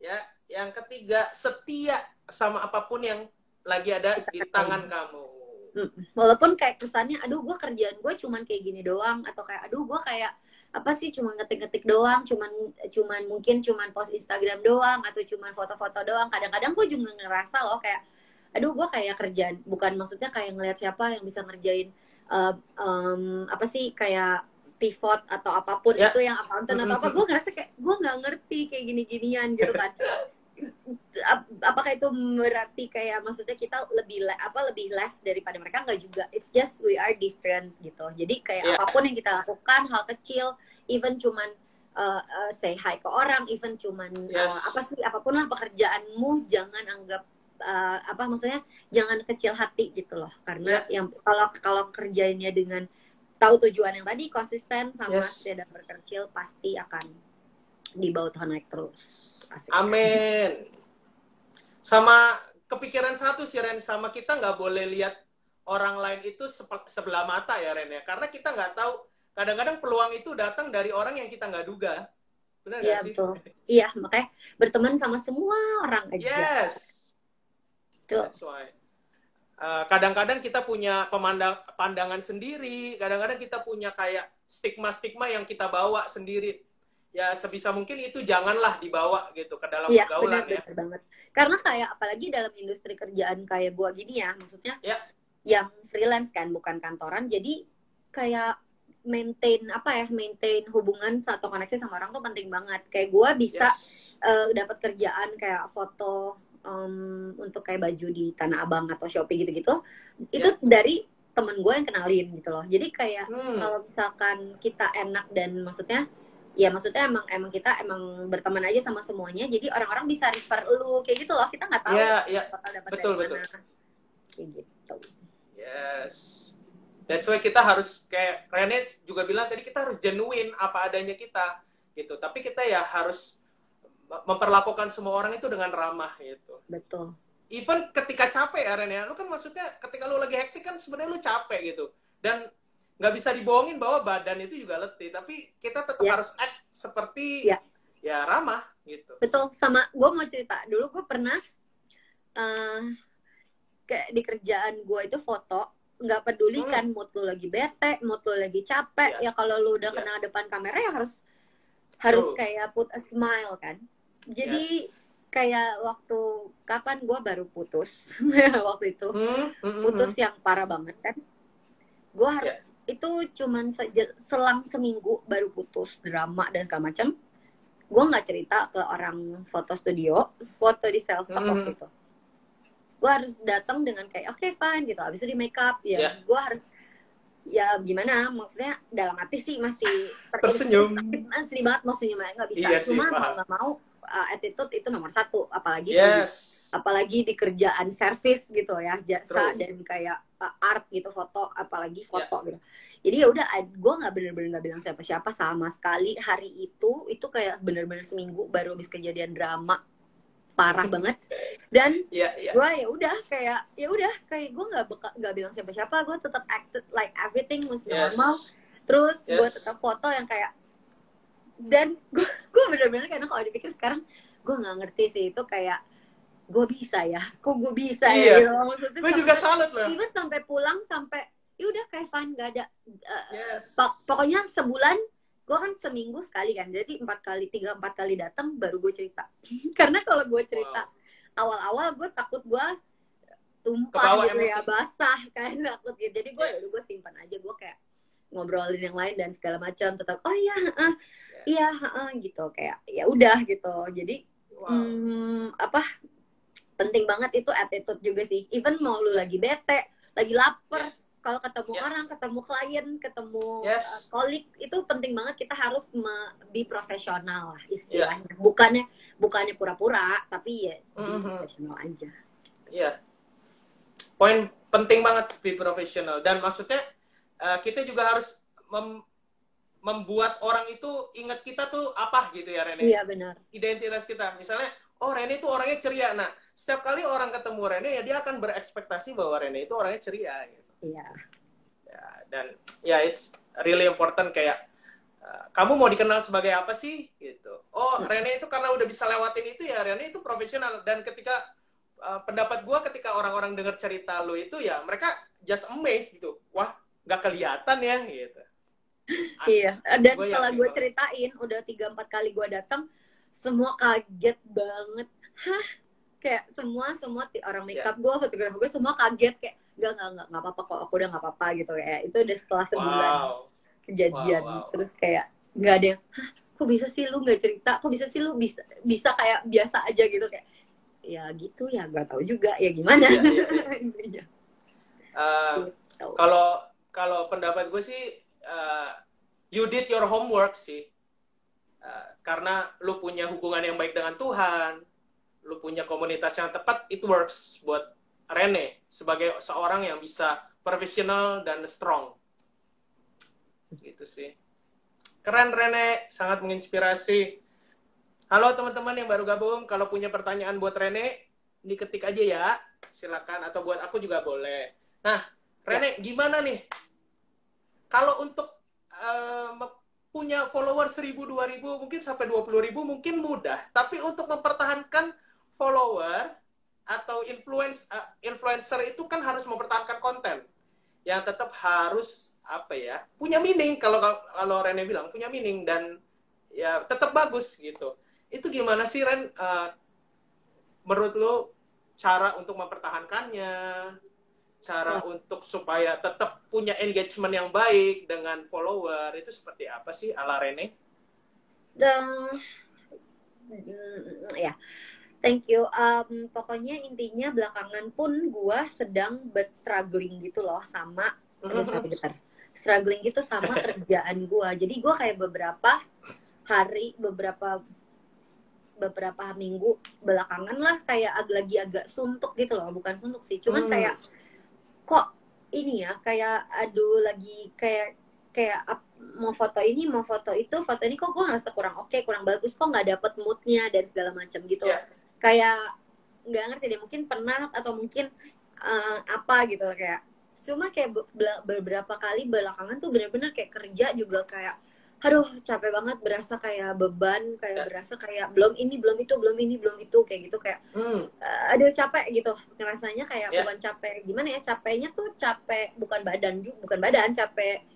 Ya, yang ketiga, setia sama apapun yang lagi ada di tangan kamu. Walaupun kayak kesannya, aduh gue kerjaan gue cuman kayak gini doang, atau kayak aduh gue kayak apa sih cuma ngetik-ngetik doang, mungkin post Instagram doang, atau cuman foto-foto doang. Kadang-kadang gue juga ngerasa loh kayak, aduh gue kayak kerjaan, bukan maksudnya kayak ngelihat siapa yang bisa ngerjain apa sih kayak pivot atau apapun itu yang accountant atau apa, gue ngerasa kayak gue nggak ngerti kayak gini-ginian gitu kan. Apakah itu berarti kayak maksudnya kita lebih less daripada mereka? Nggak juga, it's just we are different gitu. Jadi kayak apapun yang kita lakukan, hal kecil, even cuman say hi ke orang, even cuman apapun lah pekerjaanmu, jangan anggap maksudnya jangan kecil hati gitu loh, karena yang kalau kerjainnya dengan tahu tujuan yang tadi, konsisten sama tidak berkecil, pasti akan dibawa Tuhan naik terus. Asik. Amin. Sama kepikiran satu sih Ren, sama kita nggak boleh lihat orang lain itu sebelah mata ya Ren ya, karena kita nggak tahu, kadang-kadang peluang itu datang dari orang yang kita nggak duga. Benar nggak sih? Betul. Iya, makanya berteman sama semua orang aja. Yes. That's why. Kadang-kadang kita punya pandangan sendiri, kadang-kadang kita punya kayak stigma-stigma yang kita bawa sendiri. Ya sebisa mungkin itu janganlah dibawa gitu ke dalam pergaulan ya. Benar banget. Karena kayak apalagi dalam industri kerjaan kayak gua gini ya, maksudnya yang freelance kan, bukan kantoran, jadi kayak maintain hubungan atau koneksi sama orang tuh penting banget. Kayak gua bisa dapat kerjaan kayak foto untuk kayak baju di Tanah Abang atau Shopee gitu-gitu, itu dari temen gue yang kenalin gitu loh. Jadi kayak kalau misalkan kita enak dan maksudnya ya maksudnya emang kita emang berteman aja sama semuanya, jadi orang-orang bisa refer lu kayak gitu loh, kita nggak tahu Ya, bakal dapat betul, dari betul. mana kayak gitu. Yes. That's why kita harus, kayak Rene juga bilang tadi, kita harus genuine apa adanya kita gitu. Tapi kita ya harus memperlakukan semua orang itu dengan ramah gitu. Betul. Even ketika capek ya Rene, lu kan maksudnya ketika lu lagi hektik kan sebenarnya lu capek gitu. Dan nggak bisa dibohongin bahwa badan itu juga letih. Tapi kita tetap harus act seperti ya ramah gitu. Betul. Sama gue mau cerita dulu, gue pernah kayak di kerjaan gue itu foto, nggak peduli kan mood lu lagi bete, mood lu lagi capek, ya kalau lu udah kena depan kamera ya harus kayak put a smile kan. Jadi kayak waktu kapan gue baru putus waktu itu putus yang parah banget kan, gue harus itu cuman selang seminggu baru putus, drama dan segala macam. Gue nggak cerita ke orang foto studio, foto di Selstock waktu itu. Gue harus datang dengan kayak oke, fine gitu, habis itu di make up ya. Gue harus ya gimana, maksudnya dalam hati sih masih tersenyum, asli banget mau senyum aja nggak bisa. Cuma mau nggak mau attitude itu nomor satu, apalagi apalagi di kerjaan service gitu ya, jasa dan kayak art gitu, foto, apalagi foto gitu. Jadi ya udah, gue nggak bener-bener nggak bilang siapa-siapa sama sekali hari itu kayak bener-bener seminggu baru habis kejadian drama parah banget. Dan gue ya udah kayak gue nggak bilang siapa-siapa, gue tetap acted like everything was normal. Terus gue tetap foto yang kayak, dan gue bener-bener kayak kalau dipikir sekarang gue nggak ngerti sih itu kayak gue bisa ya, kok gue bisa ya gitu. Maksudnya gue juga salut loh. Even sampai pulang sampai ya udah kayak fine, nggak ada pokoknya sebulan gue kan seminggu sekali kan, jadi 3-4 kali datang baru gue cerita. Karena kalau gue cerita awal-awal gue takut gue tumpah gitu ya, basah kan, takut gitu. Jadi gue simpan aja, gue kayak ngobrolin yang lain dan segala macam, tetap oh iya gitu, kayak ya udah gitu. Jadi penting banget itu attitude juga sih. Even mau lu lagi bete, lagi lapar, kalau ketemu orang, ketemu klien, ketemu kolik, itu penting banget kita harus be profesional lah istilahnya. Bukannya pura-pura, tapi ya profesional aja. Iya. Poin penting banget be profesional, dan maksudnya kita juga harus membuat orang itu ingat kita tuh apa gitu ya, Rene. Iya benar. Identitas kita. Misalnya, oh Rene itu orangnya ceria. Nah, setiap kali orang ketemu Rene ya dia akan berekspektasi bahwa Rene itu orangnya ceria gitu. Iya. Ya, dan ya it's really important kayak kamu mau dikenal sebagai apa sih gitu. Oh, Rene itu karena udah bisa lewatin itu ya, Rene itu profesional. Dan ketika pendapat gue, ketika orang-orang dengar cerita lo itu ya mereka just amazed gitu. Wah, nggak kelihatan ya gitu. Iya, dan setelah gue ceritain udah 3-4 kali gue datang, semua kaget banget. Hah? Kayak semua orang makeup gue, fotografer gue semua kaget kayak nggak apa-apa kok, aku udah nggak apa-apa gitu. Kayak itu udah setelah sebulan kejadian. Terus kayak nggak ada yang, hah, kok bisa sih lu nggak cerita, kok bisa sih lu bisa kayak biasa aja gitu, kayak ya gitu ya, nggak tahu juga ya gimana. Kalau pendapat gue sih, you did your homework sih, karena lu punya hubungan yang baik dengan Tuhan, lu punya komunitas yang tepat, it works buat Rene sebagai seorang yang bisa profesional dan strong. Gitu sih. Keren Rene, sangat menginspirasi. Halo teman-teman yang baru gabung, kalau punya pertanyaan buat Rene, diketik aja ya, silakan, atau buat aku juga boleh. Nah, Rene, gimana nih? Kalau untuk punya follower 1.000, 2.000, mungkin sampai 20.000 mungkin mudah. Tapi untuk mempertahankan follower atau influencer itu kan harus mempertahankan konten yang tetap harus punya meaning. Kalau Rene bilang punya meaning dan ya tetap bagus gitu. Itu gimana sih Ren? Menurut lo cara untuk mempertahankannya? Cara untuk supaya tetap punya engagement yang baik dengan follower itu seperti apa sih ala Rene? Ya, thank you. Pokoknya intinya belakangan pun gue sedang struggling gitu loh sama struggling gitu sama kerjaan gue. Jadi gue kayak beberapa hari beberapa minggu belakangan lah kayak lagi agak suntuk gitu loh, bukan suntuk sih, cuman kayak kok ini ya, kayak aduh lagi kayak mau foto ini mau foto itu, foto ini kok gue ngerasa kurang oke, kurang bagus, kok nggak dapet moodnya dan segala macam gitu. Kayak nggak ngerti deh, mungkin penat atau mungkin apa gitu, kayak cuma kayak beberapa kali belakangan tuh bener-bener kayak kerja juga kayak aduh capek banget, berasa kayak beban, kayak berasa kayak belum ini belum itu belum ini belum itu kayak gitu, kayak aduh capek gitu ngerasanya, kayak bukan capek gimana ya, capeknya tuh capek bukan badan capek,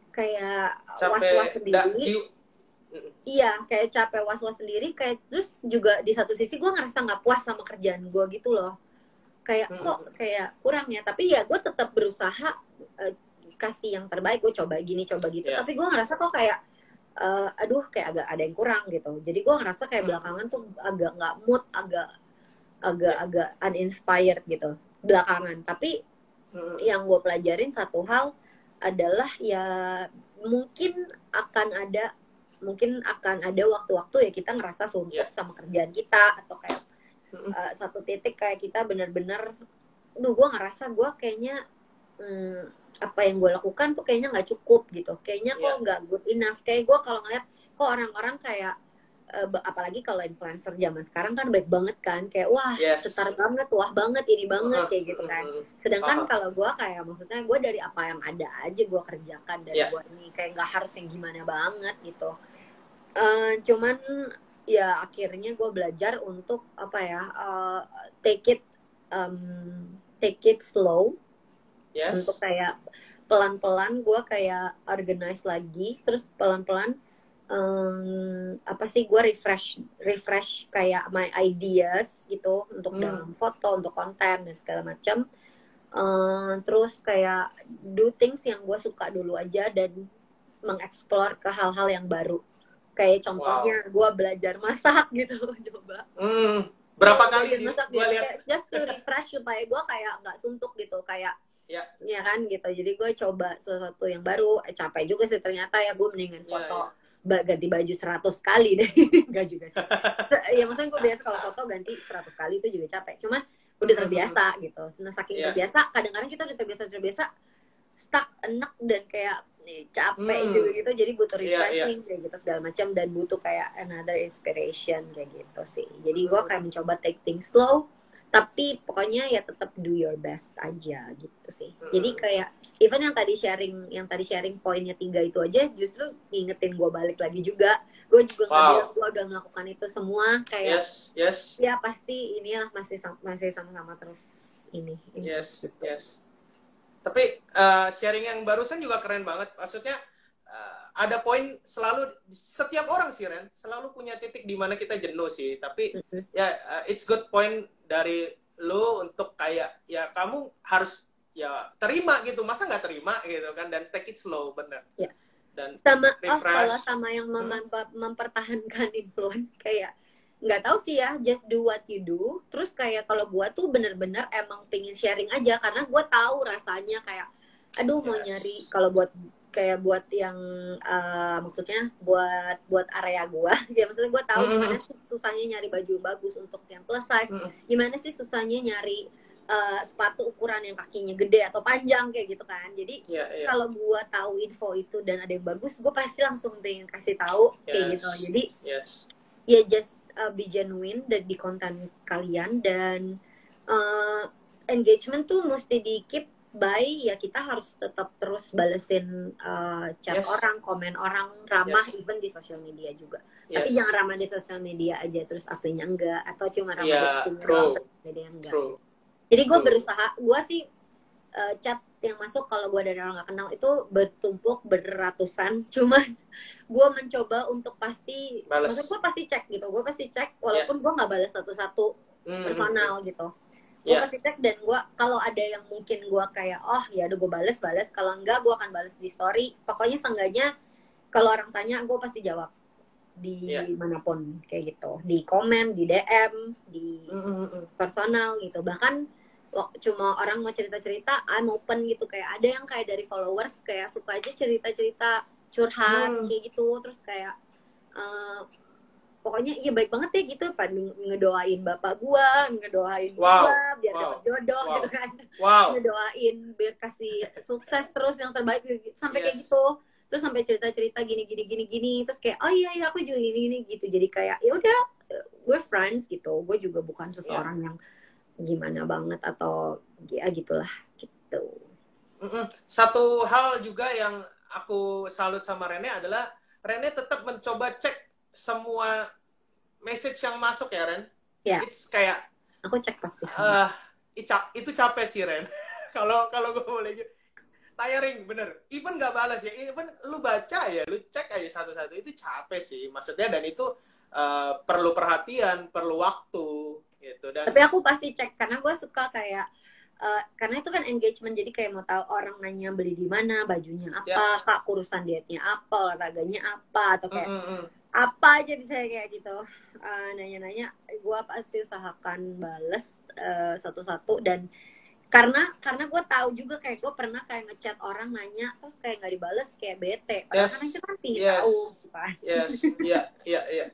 kayak was-was sendiri. Iya, kayak capek was-was sendiri, kayak terus juga di satu sisi gue ngerasa nggak puas sama kerjaan gue gitu loh, kayak kok kayak kurang ya, tapi ya gue tetap berusaha kasih yang terbaik, gue coba gini coba gitu, tapi gue ngerasa kok kayak aduh kayak agak ada yang kurang gitu. Jadi gue ngerasa kayak belakangan tuh agak nggak mood, agak uninspired gitu belakangan. Tapi yang gue pelajarin satu hal adalah ya mungkin akan ada waktu-waktu ya kita ngerasa suntuk sama kerjaan kita, atau kayak satu titik kayak kita bener-bener gue ngerasa gue kayaknya apa yang gue lakukan tuh kayaknya nggak cukup gitu, kayaknya kok nggak good enough, kayak gue kalau ngeliat kok orang-orang kayak apalagi kalau influencer zaman sekarang kan baik banget kan, kayak wah cetar banget, wah banget, ini banget kayak gitu kan. Sedangkan kalau gue kayak maksudnya gue dari apa yang ada aja gue kerjakan, dari gue ini kayak nggak harus yang gimana banget gitu. Cuman ya akhirnya gue belajar untuk apa ya, take it slow. Untuk kayak pelan-pelan gue kayak organize lagi, terus pelan-pelan apa sih, gue refresh kayak my ideas gitu untuk dalam foto, untuk konten dan segala macam. Terus kayak do things yang gue suka dulu aja dan mengeksplor ke hal-hal yang baru. Kayak contohnya gue belajar masak gitu, coba. Berapa kali masak gitu, kayak just to refresh supaya gue kayak nggak suntuk gitu, kayak ya kan gitu. Jadi gue coba sesuatu yang baru, capek juga sih ternyata ya, gue mendingan foto ganti baju 100 kali deh. Gak juga sih ya, maksudnya gue biasa kalau foto ganti 100 kali itu juga capek, cuman udah terbiasa gitu. Nah saking terbiasa, kadang-kadang kita udah terbiasa stuck, enak, dan kayak capek juga gitu, jadi butuh refreshing kayak gitu segala macam, dan butuh kayak another inspiration kayak gitu sih. Jadi gue kayak mencoba take things slow, tapi pokoknya ya tetap do your best aja gitu sih. Jadi kayak even yang tadi sharing poinnya 3 itu aja justru ngingetin gue balik lagi juga. Gue juga nggak bilang gue udah melakukan itu semua, kayak ya pasti inilah masih sama-sama terus ini. Gitu. Tapi sharing yang barusan juga keren banget. Maksudnya ada poin, selalu setiap orang sih Ren selalu punya titik di mana kita jenuh sih. Tapi it's good point dari lu untuk kayak ya kamu harus ya terima gitu, masa nggak terima gitu kan, dan take it slow, bener. Dan sama kalau sama yang mempertahankan influence, kayak nggak tahu sih ya, just do what you do. Terus kayak kalau gue tuh bener-bener emang pengen sharing aja, karena gue tahu rasanya kayak aduh mau nyari, kalau buat yang maksudnya buat area gue ya, maksudnya gue tahu gimana sih susahnya nyari baju bagus untuk yang plus size, gimana sih susahnya nyari sepatu ukuran yang kakinya gede atau panjang kayak gitu kan. Jadi kalau gue tahu info itu dan ada yang bagus, gue pasti langsung pengen kasih tahu kayak gitu. Jadi ya just be genuine dan di konten kalian, dan engagement tuh mesti di keep by ya kita harus tetap terus balesin chat orang, komen orang, ramah even di sosial media juga. Tapi jangan ramah di sosial media aja terus aslinya enggak, atau cuma ramah di sosial media enggak. Jadi gue berusaha, gue sih chat yang masuk kalau gue dari orang gak kenal itu bertumpuk beratusan, cuman gue mencoba untuk pasti, maksudnya gue pasti cek gitu, gue pasti cek walaupun gue nggak balas satu-satu personal gitu. Gue pasti cek, dan gue kalau ada yang mungkin gue kayak oh ya udah gue balas, kalau enggak gue akan balas di story. Pokoknya seenggaknya kalau orang tanya gue pasti jawab di manapun kayak gitu, di komen, di DM, di personal gitu. Bahkan cuma orang mau cerita-cerita, I'm open gitu. Kayak ada yang kayak dari followers kayak suka aja cerita-cerita curhat kayak gitu, terus kayak eh, pokoknya iya baik banget ya gitu, pada ngedoain bapak gua, ngedoain Wow, gua biar wow, dapat jodoh wow, gitu kan, wow, ngedoain biar kasih sukses terus yang terbaik sampai kayak yes, gitu. Terus sampai cerita-cerita gini gini gini gini, terus kayak oh iya iya aku juga gini gini gitu. Jadi kayak ya udah, gue friends gitu. Gue juga bukan ya. seseorang yang gimana banget atau ya gitulah gitu. Satu hal juga yang aku salut sama Rene adalah Rene tetap mencoba cek semua message yang masuk ya Ren. Ya, It's kayak aku cek pasti semua. itu capek sih Ren. Kalau kalau gue boleh gitu, tiring bener. Even nggak balas ya, even lu baca ya, lu cek aja satu-satu itu capek sih maksudnya, dan itu perlu perhatian, perlu waktu gitu. Dan Tapi aku pasti cek karena gue suka kayak karena itu kan engagement, jadi kayak mau tahu orang nanya beli di mana, bajunya ya, apa, kak kurusan dietnya apa, olahraganya apa, atau mm, kayak mm, mm. apa aja bisa kayak gitu. Nanya-nanya gue pasti usahakan bales satu-satu. Dan karena gue tahu juga kayak gue pernah kayak ngechat orang nanya terus kayak nggak dibales kayak bete, padahal kan Yes, itu kan tinggi yes, tahu gitu kan. yes, iya, iya, iya.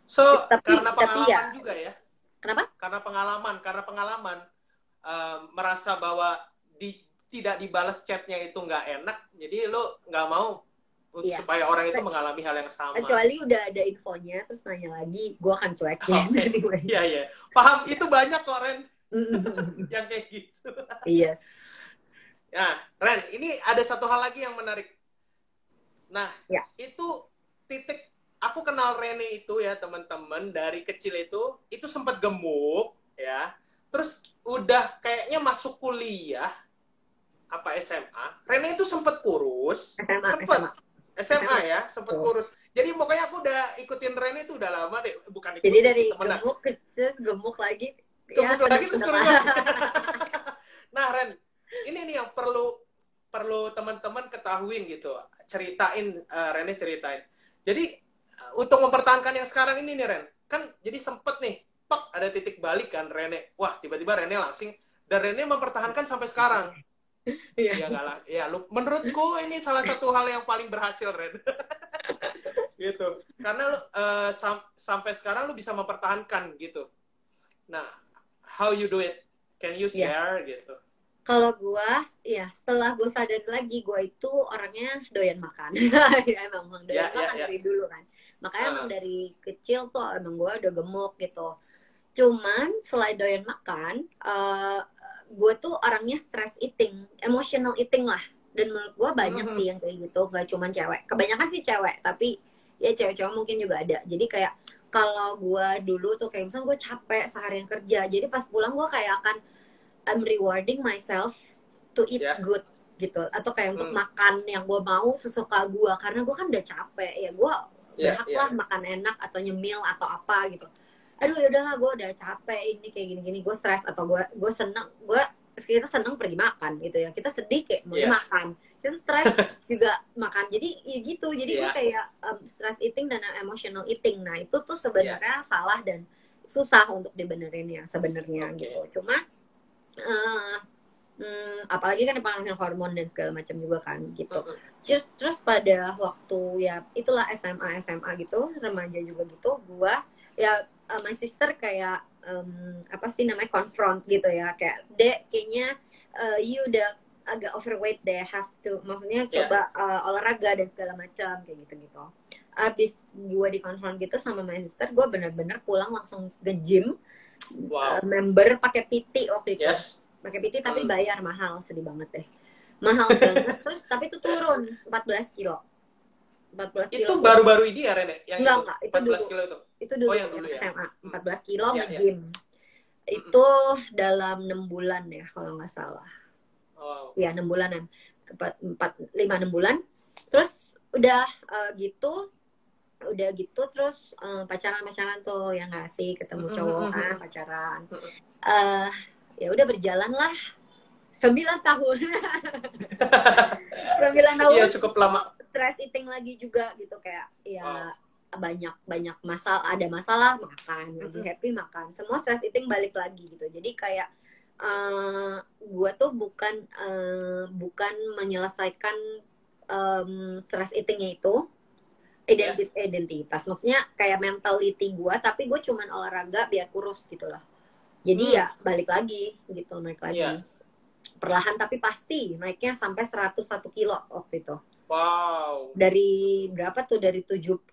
So karena Tapi ya pengalaman juga ya, kenapa. karena pengalaman merasa bahwa tidak dibalas chatnya itu nggak enak, jadi lo nggak mau Iya, supaya orang itu mengalami hal yang sama. kecuali udah ada infonya terus nanya lagi, gue akan cuekin. Oke, Anyway. iya iya, paham, itu banyak kok Ren yang kayak gitu. Yes. Nah, Ren, ini ada satu hal lagi yang menarik. Nah, Ya. itu titik aku kenal Rene itu ya teman-teman, dari kecil itu sempat gemuk ya. Terus udah kayaknya masuk kuliah apa SMA. Rene itu sempat kurus, SMA, sempat SMA SMA. ya, sempat kurus. Jadi pokoknya aku udah ikutin Rene itu udah lama deh, bukan ikutin Jadi dari sih, temenan. gemuk terus gemuk lagi. Gemuk Ya, lagi terus seneng. kurus lagi. Nah, Ren, ini nih yang perlu teman-teman ketahuin gitu. Ceritain, Rene ceritain. Jadi untuk mempertahankan yang sekarang ini nih Ren, kan jadi sempet nih, pak ada titik balik kan Rene. Wah, tiba-tiba Rene langsing, dan Rene mempertahankan sampai sekarang. Iya. Ya nggak lah, ya menurutku ini salah satu hal yang paling berhasil Ren. Gitu. Karena sampai sekarang lu bisa mempertahankan gitu. Nah, how you do it? Can you share gitu? Kalau gue, ya setelah gue sadar lagi, gue itu orangnya doyan makan. Ya, emang doyan makan dari dulu kan. Makanya emang dari kecil tuh emang gue udah gemuk gitu. Cuman selain doyan makan, gue tuh orangnya stress eating, emotional eating lah. Dan menurut gue banyak sih yang kayak gitu, gak cuman cewek. Kebanyakan sih cewek, tapi ya cewek-cewek mungkin juga ada. Jadi kayak kalau gue dulu tuh kayak misalnya gue capek seharian kerja, jadi pas pulang gue kayak akan I'm rewarding myself to eat good gitu, atau kayak untuk makan yang gue mau sesuka gue, karena gue kan udah capek ya, gue berhak lah makan enak atau nyemil atau apa gitu. Aduh yaudahlah, gue udah capek ini kayak gini-gini, gue stres atau gue seneng, kita seneng pergi makan gitu ya, kita sedih kayak mau makan, kita stres juga makan, jadi ya gitu. Jadi gue kayak stress eating dan emotional eating. Nah itu tuh sebenarnya salah dan susah untuk dibenerin ya sebenarnya gitu. Cuma apalagi kan dipengaruhi hormon dan segala macam juga kan gitu. Terus pada waktu ya itulah SMA gitu, remaja juga gitu, gua ya my sister kayak apa sih namanya, confront gitu ya, kayak dek kayaknya you udah agak overweight deh, have to, maksudnya coba olahraga dan segala macam kayak gitu. Abis gua dikonfront gitu sama my sister, gua bener-bener pulang langsung ke gym. Member pakai PT waktu itu, pakai PT tapi bayar mahal, sedih banget deh, mahal banget. Terus tapi itu turun 14 kilo. Itu baru-baru ini ya Rene? Yang enggak, itu 14 dulu. Kilo itu? Itu dulu yang dulu ya? SMA, 14 kilo nge-gym. Itu dalam 6 bulan ya kalau nggak salah. Ya 6 bulanan, 5-6 bulan. Terus udah gitu terus pacaran tuh yang ngasih ketemu cowok kan, pacaran. Ya udah berjalan lah 9 tahun. 9 tahun. Iya cukup lama. Stress eating lagi juga gitu, kayak ya banyak masalah, ada masalah makan, lagi happy makan, semua stress eating balik lagi gitu. Jadi kayak gue tuh bukan menyelesaikan stress eatingnya itu, Ya. identitas. Maksudnya kayak mentality gue, tapi gue cuman olahraga biar kurus gitu loh. Jadi ya balik lagi gitu, naik lagi. Ya. Perlahan tapi pasti naiknya sampai 101 kilo waktu itu. Wow. Dari berapa tuh? Dari 73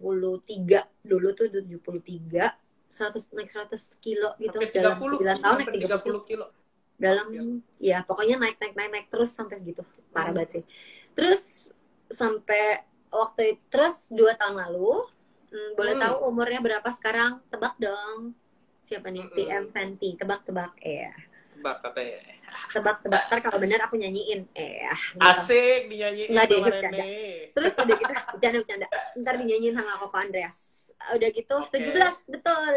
dulu tuh 73, 100 naik 100 kilo gitu. Sampai Dalam 30, 9 tahun naik 30 kilo. dalam ya pokoknya naik terus sampai gitu, parah banget sih. Terus sampai waktu itu, terus 2 tahun lalu, boleh tahu umurnya berapa sekarang? Tebak dong, siapa nih? PM Fenty, tebak-tebak. Tebak katanya. Tebak-tebak, ntar kalau benar aku nyanyiin. Gitu. Asik dinyanyiin nggak deh, sama bercanda. Rene. Terus udah gitu, bercanda ntar dinyanyiin sama Koko Andreas. Udah gitu, 17, betul.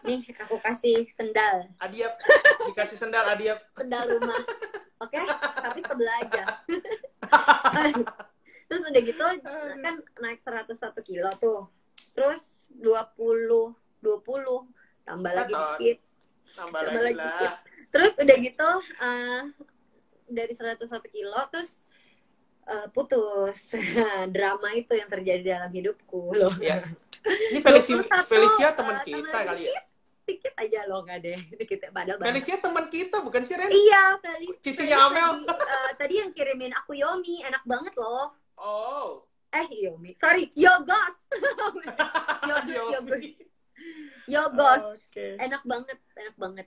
Nih, aku kasih sendal. Adiap, dikasih sendal Adiap. Sendal rumah. Oke? Tapi sebelah aja. Terus udah gitu, kan naik 101 kilo tuh. Terus 20, tambah lagi dikit. Tambah lagi dikit. Terus udah gitu, dari 101 kilo, terus putus. Drama itu yang terjadi dalam hidupku loh. Ya. Ini 21, Felicia teman kita kali ya? Dikit aja loh, nggak deh, dikit padahal Felicia teman kita bukan sih, Ren? Iya, Felicia cicinya Amel. tadi yang kirimin aku Yomi, enak banget loh. Oh, Yomi, sorry, Yogos. Yogos. Okay. Enak banget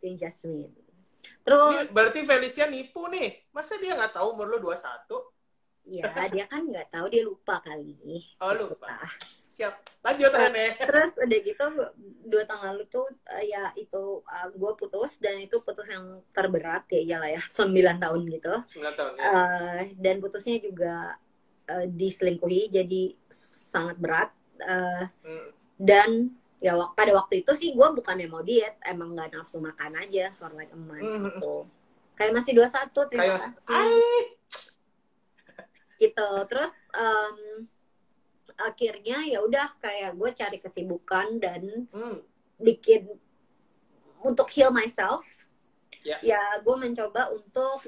yang Jasmine. Terus ini berarti Felicia nipu nih, masa dia nggak tahu umur lu 21? Iya, dia kan nggak tahu, dia lupa kali. Oh, lupa. Siap, lanjut Rene. Terus udah gitu 2 tahun lalu tuh ya itu gue putus, dan itu putus yang terberat ya, iyalah ya, 9 tahun gitu. 9 tahun ya. Dan putusnya juga diselingkuhi, jadi sangat berat. Dan ya pada waktu itu sih gue bukannya mau diet, emang nggak nafsu makan aja for like a month gitu. Kayak masih 21, terima kasih. Gitu. Terus akhirnya ya udah kayak gue cari kesibukan dan bikin untuk heal myself. Ya gue mencoba untuk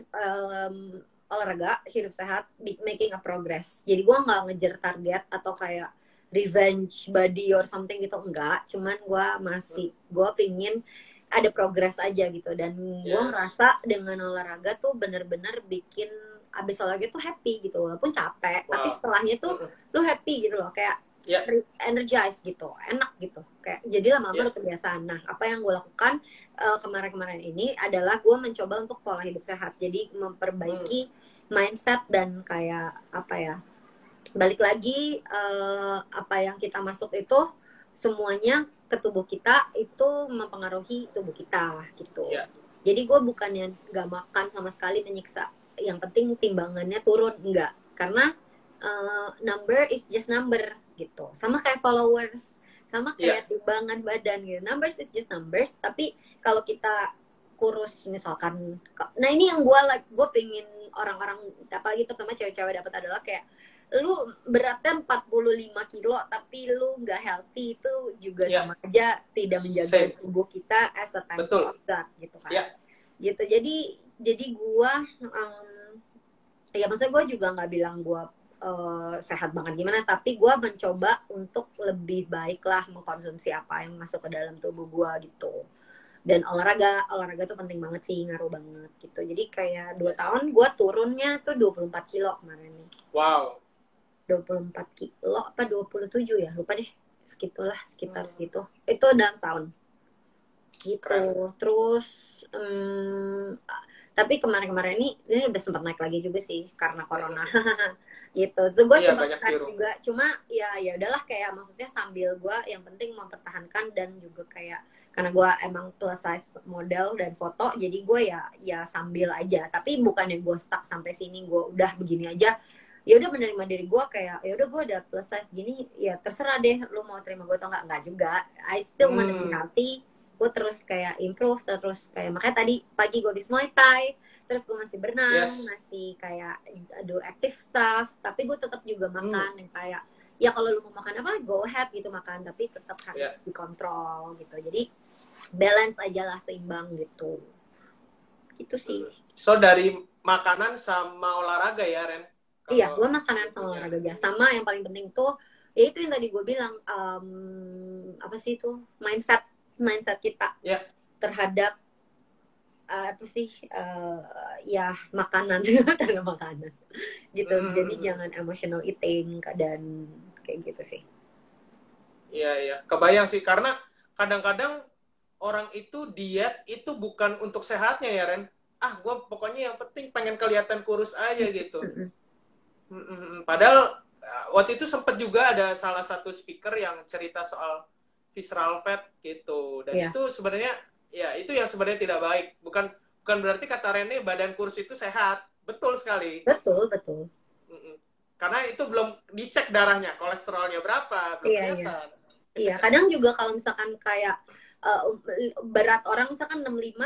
olahraga, hidup sehat, making a progress. Jadi gue nggak ngejar target atau kayak revenge body or something gitu, enggak. Cuman gue pingin ada progress aja gitu. Dan gue ngerasa dengan olahraga tuh bener-bener bikin abis olahraga tuh happy gitu, walaupun capek, tapi setelahnya tuh lu happy gitu loh, kayak energized gitu, enak gitu, kayak jadi lama-lama udah kebiasaan. Nah, apa yang gue lakukan kemarin-kemarin ini adalah gue mencoba untuk pola hidup sehat, jadi memperbaiki mindset dan kayak apa ya, balik lagi apa yang kita masuk itu semuanya ke tubuh kita, itu mempengaruhi tubuh kita gitu. Jadi gue bukannya gak makan sama sekali menyiksa, yang penting timbangannya turun, enggak, karena number is just number gitu, sama kayak followers, sama kayak timbangan badan gitu, numbers is just numbers. Tapi kalau kita kurus misalkan, nah ini yang gue pengen orang-orang, apalagi terutama cewek-cewek dapat adalah kayak lu beratnya 45 kilo tapi lu nggak healthy, itu juga sama aja tidak menjaga tubuh kita as a time of God gitu kan. Gitu, jadi gue ya maksudnya gue juga nggak bilang gue sehat banget gimana, tapi gue mencoba untuk lebih baik lah mengkonsumsi apa yang masuk ke dalam tubuh gue gitu. Dan olahraga tuh penting banget sih, ngaruh banget gitu. Jadi kayak 2 tahun gue turunnya tuh 24 kilo kemarin nih. Wow. 24 kilo apa 27 ya, lupa deh, sekitar segitu. Itu dalam tahun gitu. Terus tapi kemarin-kemarin ini udah sempat naik lagi juga sih karena corona. Gitu. So gue sempat stres juga. Cuma ya udahlah, kayak maksudnya sambil gue yang penting mempertahankan, dan juga kayak karena gue emang plus size model dan foto, jadi gue ya sambil aja. Tapi bukannya gue stuck sampai sini, gue udah begini aja. Ya udah menerima diri gue, kayak ya udah gue udah plus size gini, ya terserah deh lu mau terima gue atau enggak juga. I still want to be healthy. Gue terus kayak improve, terus kayak makanya tadi pagi gue habis Muay Thai, terus gue masih berenang, masih kayak do active stuff, tapi gue tetap juga makan yang kayak ya kalau lu mau makan apa go ahead gitu makan, tapi tetap harus dikontrol gitu. Jadi balance aja lah, seimbang gitu sih. So dari makanan sama olahraga ya Ren, Iya, kalau gue makanan sama itunya. olahraga aja. Sama yang paling penting tuh, ya itu yang tadi gue bilang, apa sih itu mindset mindset kita Ya. terhadap apa sih ya makanan terhadap makanan gitu. Jadi jangan emotional eating dan kayak gitu sih. Iya, iya. Kebayang sih, karena kadang-kadang orang itu diet itu bukan untuk sehatnya ya, Ren. Ah, gue pokoknya yang penting pengen kelihatan kurus aja gitu. Mm-mm. Padahal waktu itu sempat juga ada salah satu speaker yang cerita soal visceral fat gitu. Dan Iya, itu sebenarnya, ya itu yang sebenarnya tidak baik. Bukan bukan berarti kata Rene badan kurus itu sehat. Betul sekali. betul betul. Karena itu belum dicek darahnya, kolesterolnya berapa, belum Iya iya. kelihatan. Iya, kadang juga kalau misalkan kayak uh, berat orang misalkan 65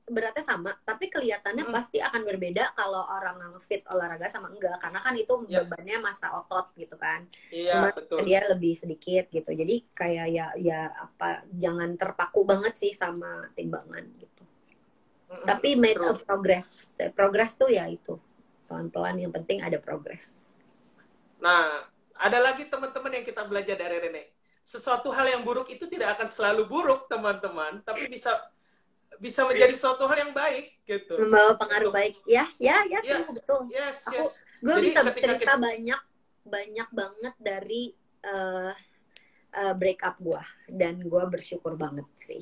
beratnya sama, tapi kelihatannya pasti akan berbeda kalau orang yang fit olahraga sama enggak, karena kan itu Ya, bebannya massa otot gitu kan. iya, Cuma betul. dia lebih sedikit gitu. Jadi kayak ya apa jangan terpaku banget sih sama timbangan gitu. Tapi made a True. progress. Progress tuh ya itu. Pelan-pelan yang penting ada progress. Nah, ada lagi teman-teman yang kita belajar dari Rene. Sesuatu hal yang buruk itu tidak akan selalu buruk, teman-teman, tapi bisa menjadi suatu hal yang baik gitu. Membawa pengaruh Untuk, baik. Ya, ya, betul. yes, Aku yes. gue Jadi bisa ketika cerita kita, banyak banget dari break up gue dan gue bersyukur banget sih.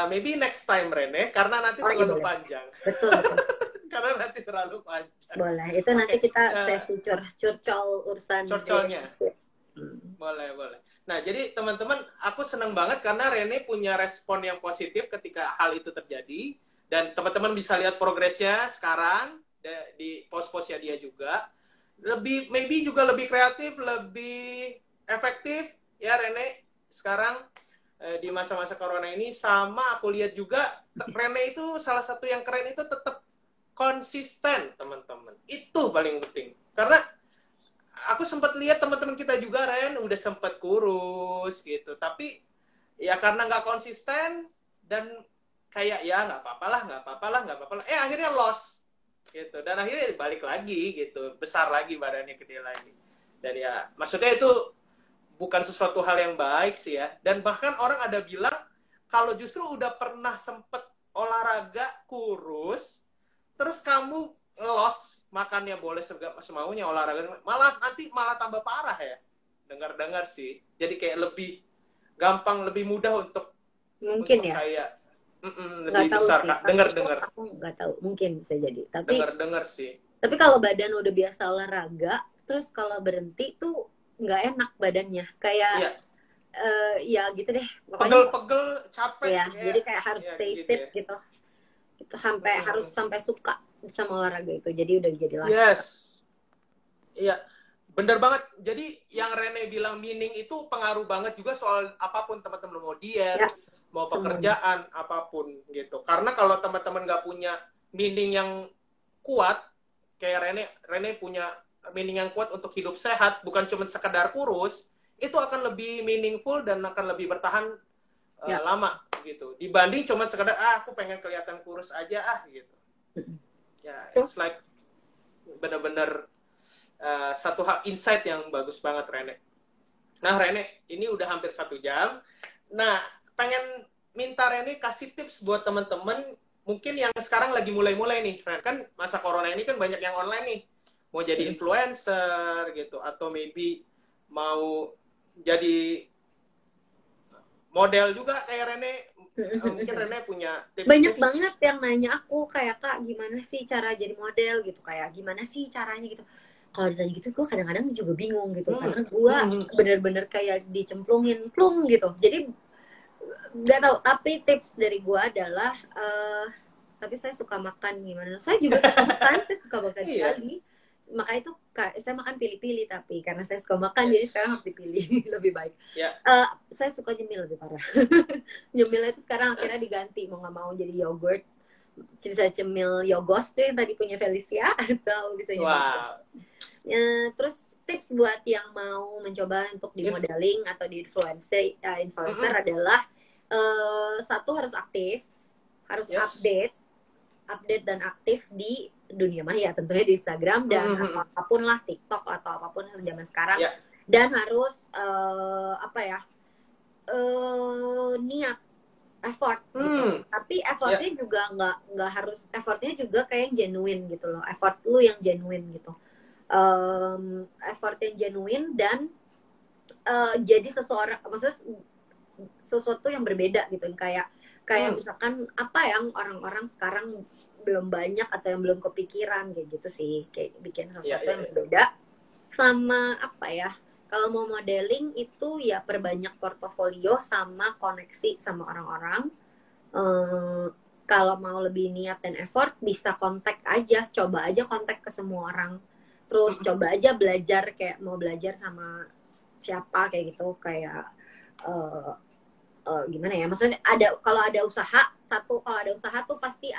maybe next time Rene, karena nanti Oh iya terlalu boleh. panjang. Betul. Karena nanti terlalu panjang. Boleh. Itu nanti kita sesi curcol urusan curcolnya. relationship. Boleh. Nah, jadi teman-teman, aku senang banget karena Rene punya respon yang positif ketika hal itu terjadi. Dan teman-teman bisa lihat progresnya sekarang di post-postnya dia juga. Maybe juga lebih kreatif, lebih efektif ya Rene sekarang di masa-masa corona ini. Sama aku lihat juga Rene itu salah satu yang keren itu tetap konsisten, teman-teman. Itu paling penting. Karena aku sempat lihat teman-teman kita juga Ren udah sempat kurus gitu, tapi ya karena nggak konsisten dan kayak ya nggak apa-apa lah, akhirnya loss gitu, dan akhirnya balik lagi gitu, besar lagi badannya, gede lagi. Dan ya maksudnya itu bukan sesuatu hal yang baik sih ya. Dan bahkan orang ada bilang kalau justru udah pernah sempet olahraga kurus terus kamu loss, makannya boleh semaunya, olahraga malah nanti malah tambah parah ya, dengar sih. Jadi kayak lebih gampang, lebih mudah untuk Mungkin ya. kayak Nggak lebih tahu besar sih. Kak. Dengar Aku nggak tahu. Mungkin bisa jadi. Tapi dengar sih. Tapi kalau badan udah biasa olahraga, terus kalau berhenti tuh nggak enak badannya. Kayak Iya. Ya gitu deh. Pokoknya Pegel capek ya. ya. Jadi kayak harus Ya, stay gitu fit ya. gitu. Itu harus sampai suka sama olahraga itu. Jadi udah jadi lifestyle. Yes. Iya. Bener banget. Jadi yang Rene bilang meaning itu pengaruh banget juga soal apapun teman-teman, mau diet, Ya, mau semuanya. pekerjaan, apapun gitu. Karena kalau teman-teman nggak punya meaning yang kuat, kayak Rene punya meaning yang kuat untuk hidup sehat, bukan cuma sekedar kurus, itu akan lebih meaningful dan akan lebih bertahan lama gitu. Dibanding cuma sekedar aku pengen kelihatan kurus aja gitu. Ya, it's like bener-bener satu hal insight yang bagus banget Rene. Nah Rene, ini udah hampir 1 jam. Nah, pengen minta Rene kasih tips buat teman-teman mungkin yang sekarang lagi mulai-mulai nih. Kan masa corona ini kan banyak yang online nih. Mau jadi influencer gitu, atau maybe mau jadi model juga kayak Rene. Mungkin Rene punya tips. Banyak banget yang nanya aku kayak, Kak, gimana sih cara jadi model gitu, kayak gimana sih caranya gitu. Kalau ditanya gitu gue kadang-kadang juga bingung gitu, karena gue bener-bener kayak dicemplungin plung gitu. Jadi nggak tahu, tapi tips dari gue adalah tapi saya suka makan gimana, saya juga suka makan, saya suka makan sekali. Makanya itu saya makan pilih-pilih, tapi karena saya suka makan jadi sekarang harus dipilih lebih baik. Saya suka nyemil lebih parah. Nyemilnya itu sekarang akhirnya diganti, mau nggak mau jadi yogurt. Bisa cemil yogos tuh yang tadi punya Felicia, atau bisa nyemil. Terus tips buat yang mau mencoba untuk di modeling atau di influencer adalah satu, harus aktif, harus update dan aktif di dunia maya tentunya di Instagram dan apapun lah, TikTok atau apapun zaman sekarang. Yeah. Dan harus niat, effort gitu. Tapi effortnya juga nggak harus, effortnya juga kayak yang genuine gitu loh, effort lu yang genuine gitu, effort yang genuine dan jadi seseorang, maksudnya sesuatu yang berbeda gitu, kayak misalkan apa yang orang-orang sekarang belum banyak atau yang belum kepikiran kayak gitu sih, kayak bikin sesuatu yang berbeda. Sama apa ya, kalau mau modeling itu ya perbanyak portofolio sama koneksi sama orang-orang. Kalau mau lebih niat dan effort bisa kontak aja, coba aja kontak ke semua orang, terus coba aja belajar, kayak mau belajar sama siapa kayak gitu, kayak gimana ya, maksudnya kalau ada usaha tuh pasti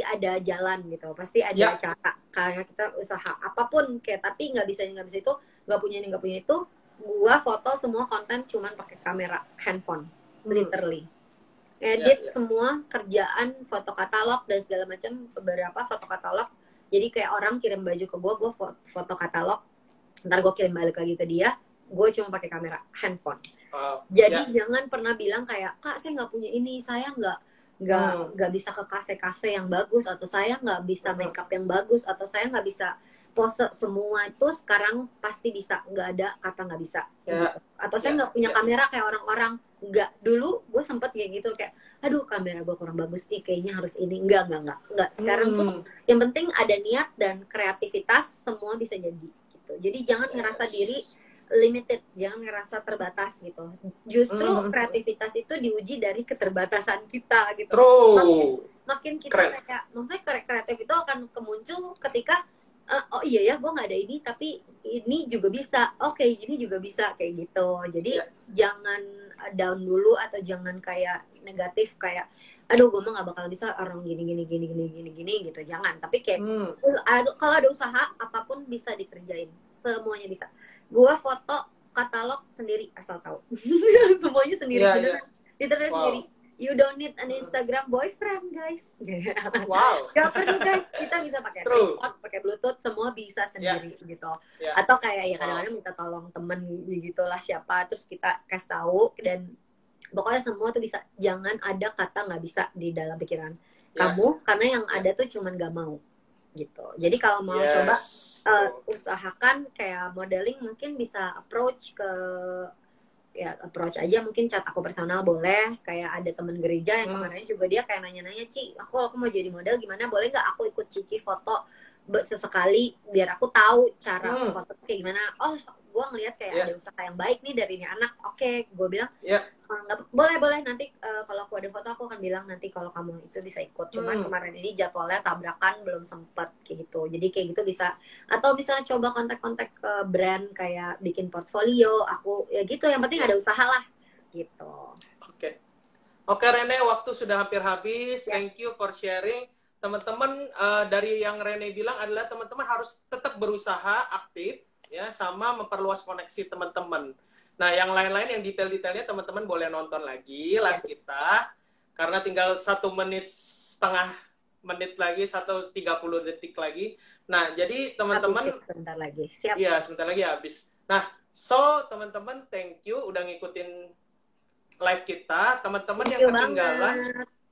ada jalan gitu, pasti ada cara, kayak kita usaha apapun kayak, tapi nggak bisa itu, nggak punya itu, gua foto semua konten cuman pakai kamera handphone, literally edit semua kerjaan, foto katalog dan segala macam, beberapa foto katalog, jadi kayak orang kirim baju ke gua foto katalog, ntar gua kirim balik lagi ke dia, gue cuma pakai kamera handphone. Jadi jangan pernah bilang kayak, Kak saya nggak punya ini, saya nggak bisa ke kafe-kafe yang bagus, atau saya nggak bisa makeup yang bagus, atau saya nggak bisa pose semua itu sekarang pasti bisa, nggak ada kata nggak bisa gitu. Atau saya nggak punya kamera kayak orang-orang, nggak. Dulu gue sempet kayak gitu, kayak aduh kamera gue kurang bagus nih, kayaknya harus ini. Nggak sekarang tuh yang penting ada niat dan kreativitas, semua bisa jadi gitu. Jadi jangan ngerasa diri limited, jangan ngerasa terbatas gitu. Justru kreativitas itu diuji dari keterbatasan kita gitu. Makin kita kayak, maksudnya kreatif itu akan kemuncul ketika oh iya ya, gue nggak ada ini tapi ini juga bisa, oke ini juga bisa, kayak gitu. Jadi jangan down dulu, atau jangan kayak negatif kayak aduh gue mah nggak bakal bisa, orang gini gitu. Jangan, tapi kayak kalau ada usaha apapun bisa dikerjain, semuanya bisa. Gue foto katalog sendiri asal tahu. Semuanya sendiri, beneran sendiri. You don't need an Instagram boyfriend, guys. Gak perlu, guys. Kita bisa pakai iPod, pakai Bluetooth, semua bisa sendiri gitu. Atau kayak ya kadang-kadang minta tolong temen gitulah siapa, terus kita kasih tahu, dan pokoknya semua tuh bisa. Jangan ada kata nggak bisa di dalam pikiran kamu, karena yang ada tuh cuman gak mau gitu. Jadi kalau mau coba usahakan kayak modeling, mungkin bisa approach aja, mungkin chat aku personal boleh. Kayak ada temen gereja yang kemarin juga dia kayak nanya-nanya, Ci, aku mau jadi model, gimana, boleh nggak aku ikut Cici foto sesekali biar aku tahu cara foto kayak gimana. Oh, gue ngeliat kayak ada usaha yang baik nih dari ini anak. Oke, gue bilang boleh nanti kalau aku ada foto aku akan bilang nanti kalau kamu itu bisa ikut. Cuman kemarin ini jadwalnya tabrakan, belum sempet kayak gitu. Jadi kayak gitu bisa, atau bisa coba kontak-kontak ke brand kayak bikin portfolio. Aku ya gitu, yang penting ada usaha lah gitu. Oke Rene, waktu sudah hampir habis. Thank you for sharing. Teman-teman, dari yang Rene bilang adalah teman-teman harus tetap berusaha aktif ya, sama memperluas koneksi teman-teman. Nah, yang lain-lain, yang detail-detailnya teman-teman boleh nonton lagi live kita, karena tinggal 1,5 menit lagi, 30 detik lagi. Nah, jadi teman-teman sebentar lagi. Siap. Iya, sebentar lagi habis. Nah, so teman-teman thank you udah ngikutin live kita. Teman-teman yang ketinggalan,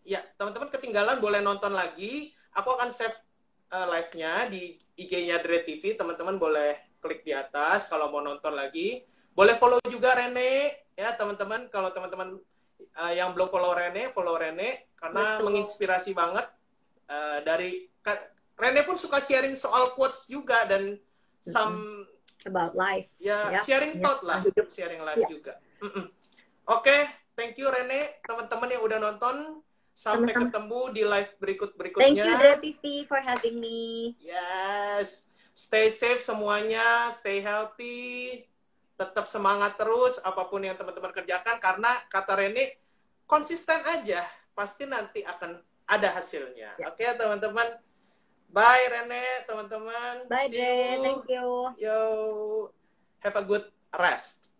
ya teman-teman ketinggalan boleh nonton lagi. Aku akan save live-nya di IG-nya Dre TV. Teman-teman boleh klik di atas kalau mau nonton lagi. Boleh follow juga Rene ya teman-teman. Kalau teman-teman yang belum follow Rene karena menginspirasi banget. Dari Rene pun suka sharing soal quotes juga, dan some about life. Sharing thought lah, sharing life juga. Oke, thank you Rene, teman-teman yang udah nonton. Sampai ketemu di live berikutnya. Thank you Dre TV for having me. Yes. Stay safe semuanya, stay healthy, tetap semangat terus apapun yang teman-teman kerjakan, karena kata Rene, konsisten aja, pasti nanti akan ada hasilnya. Oke, teman-teman. Bye Rene, teman-teman. Bye Dre, thank you. Yo, have a good rest.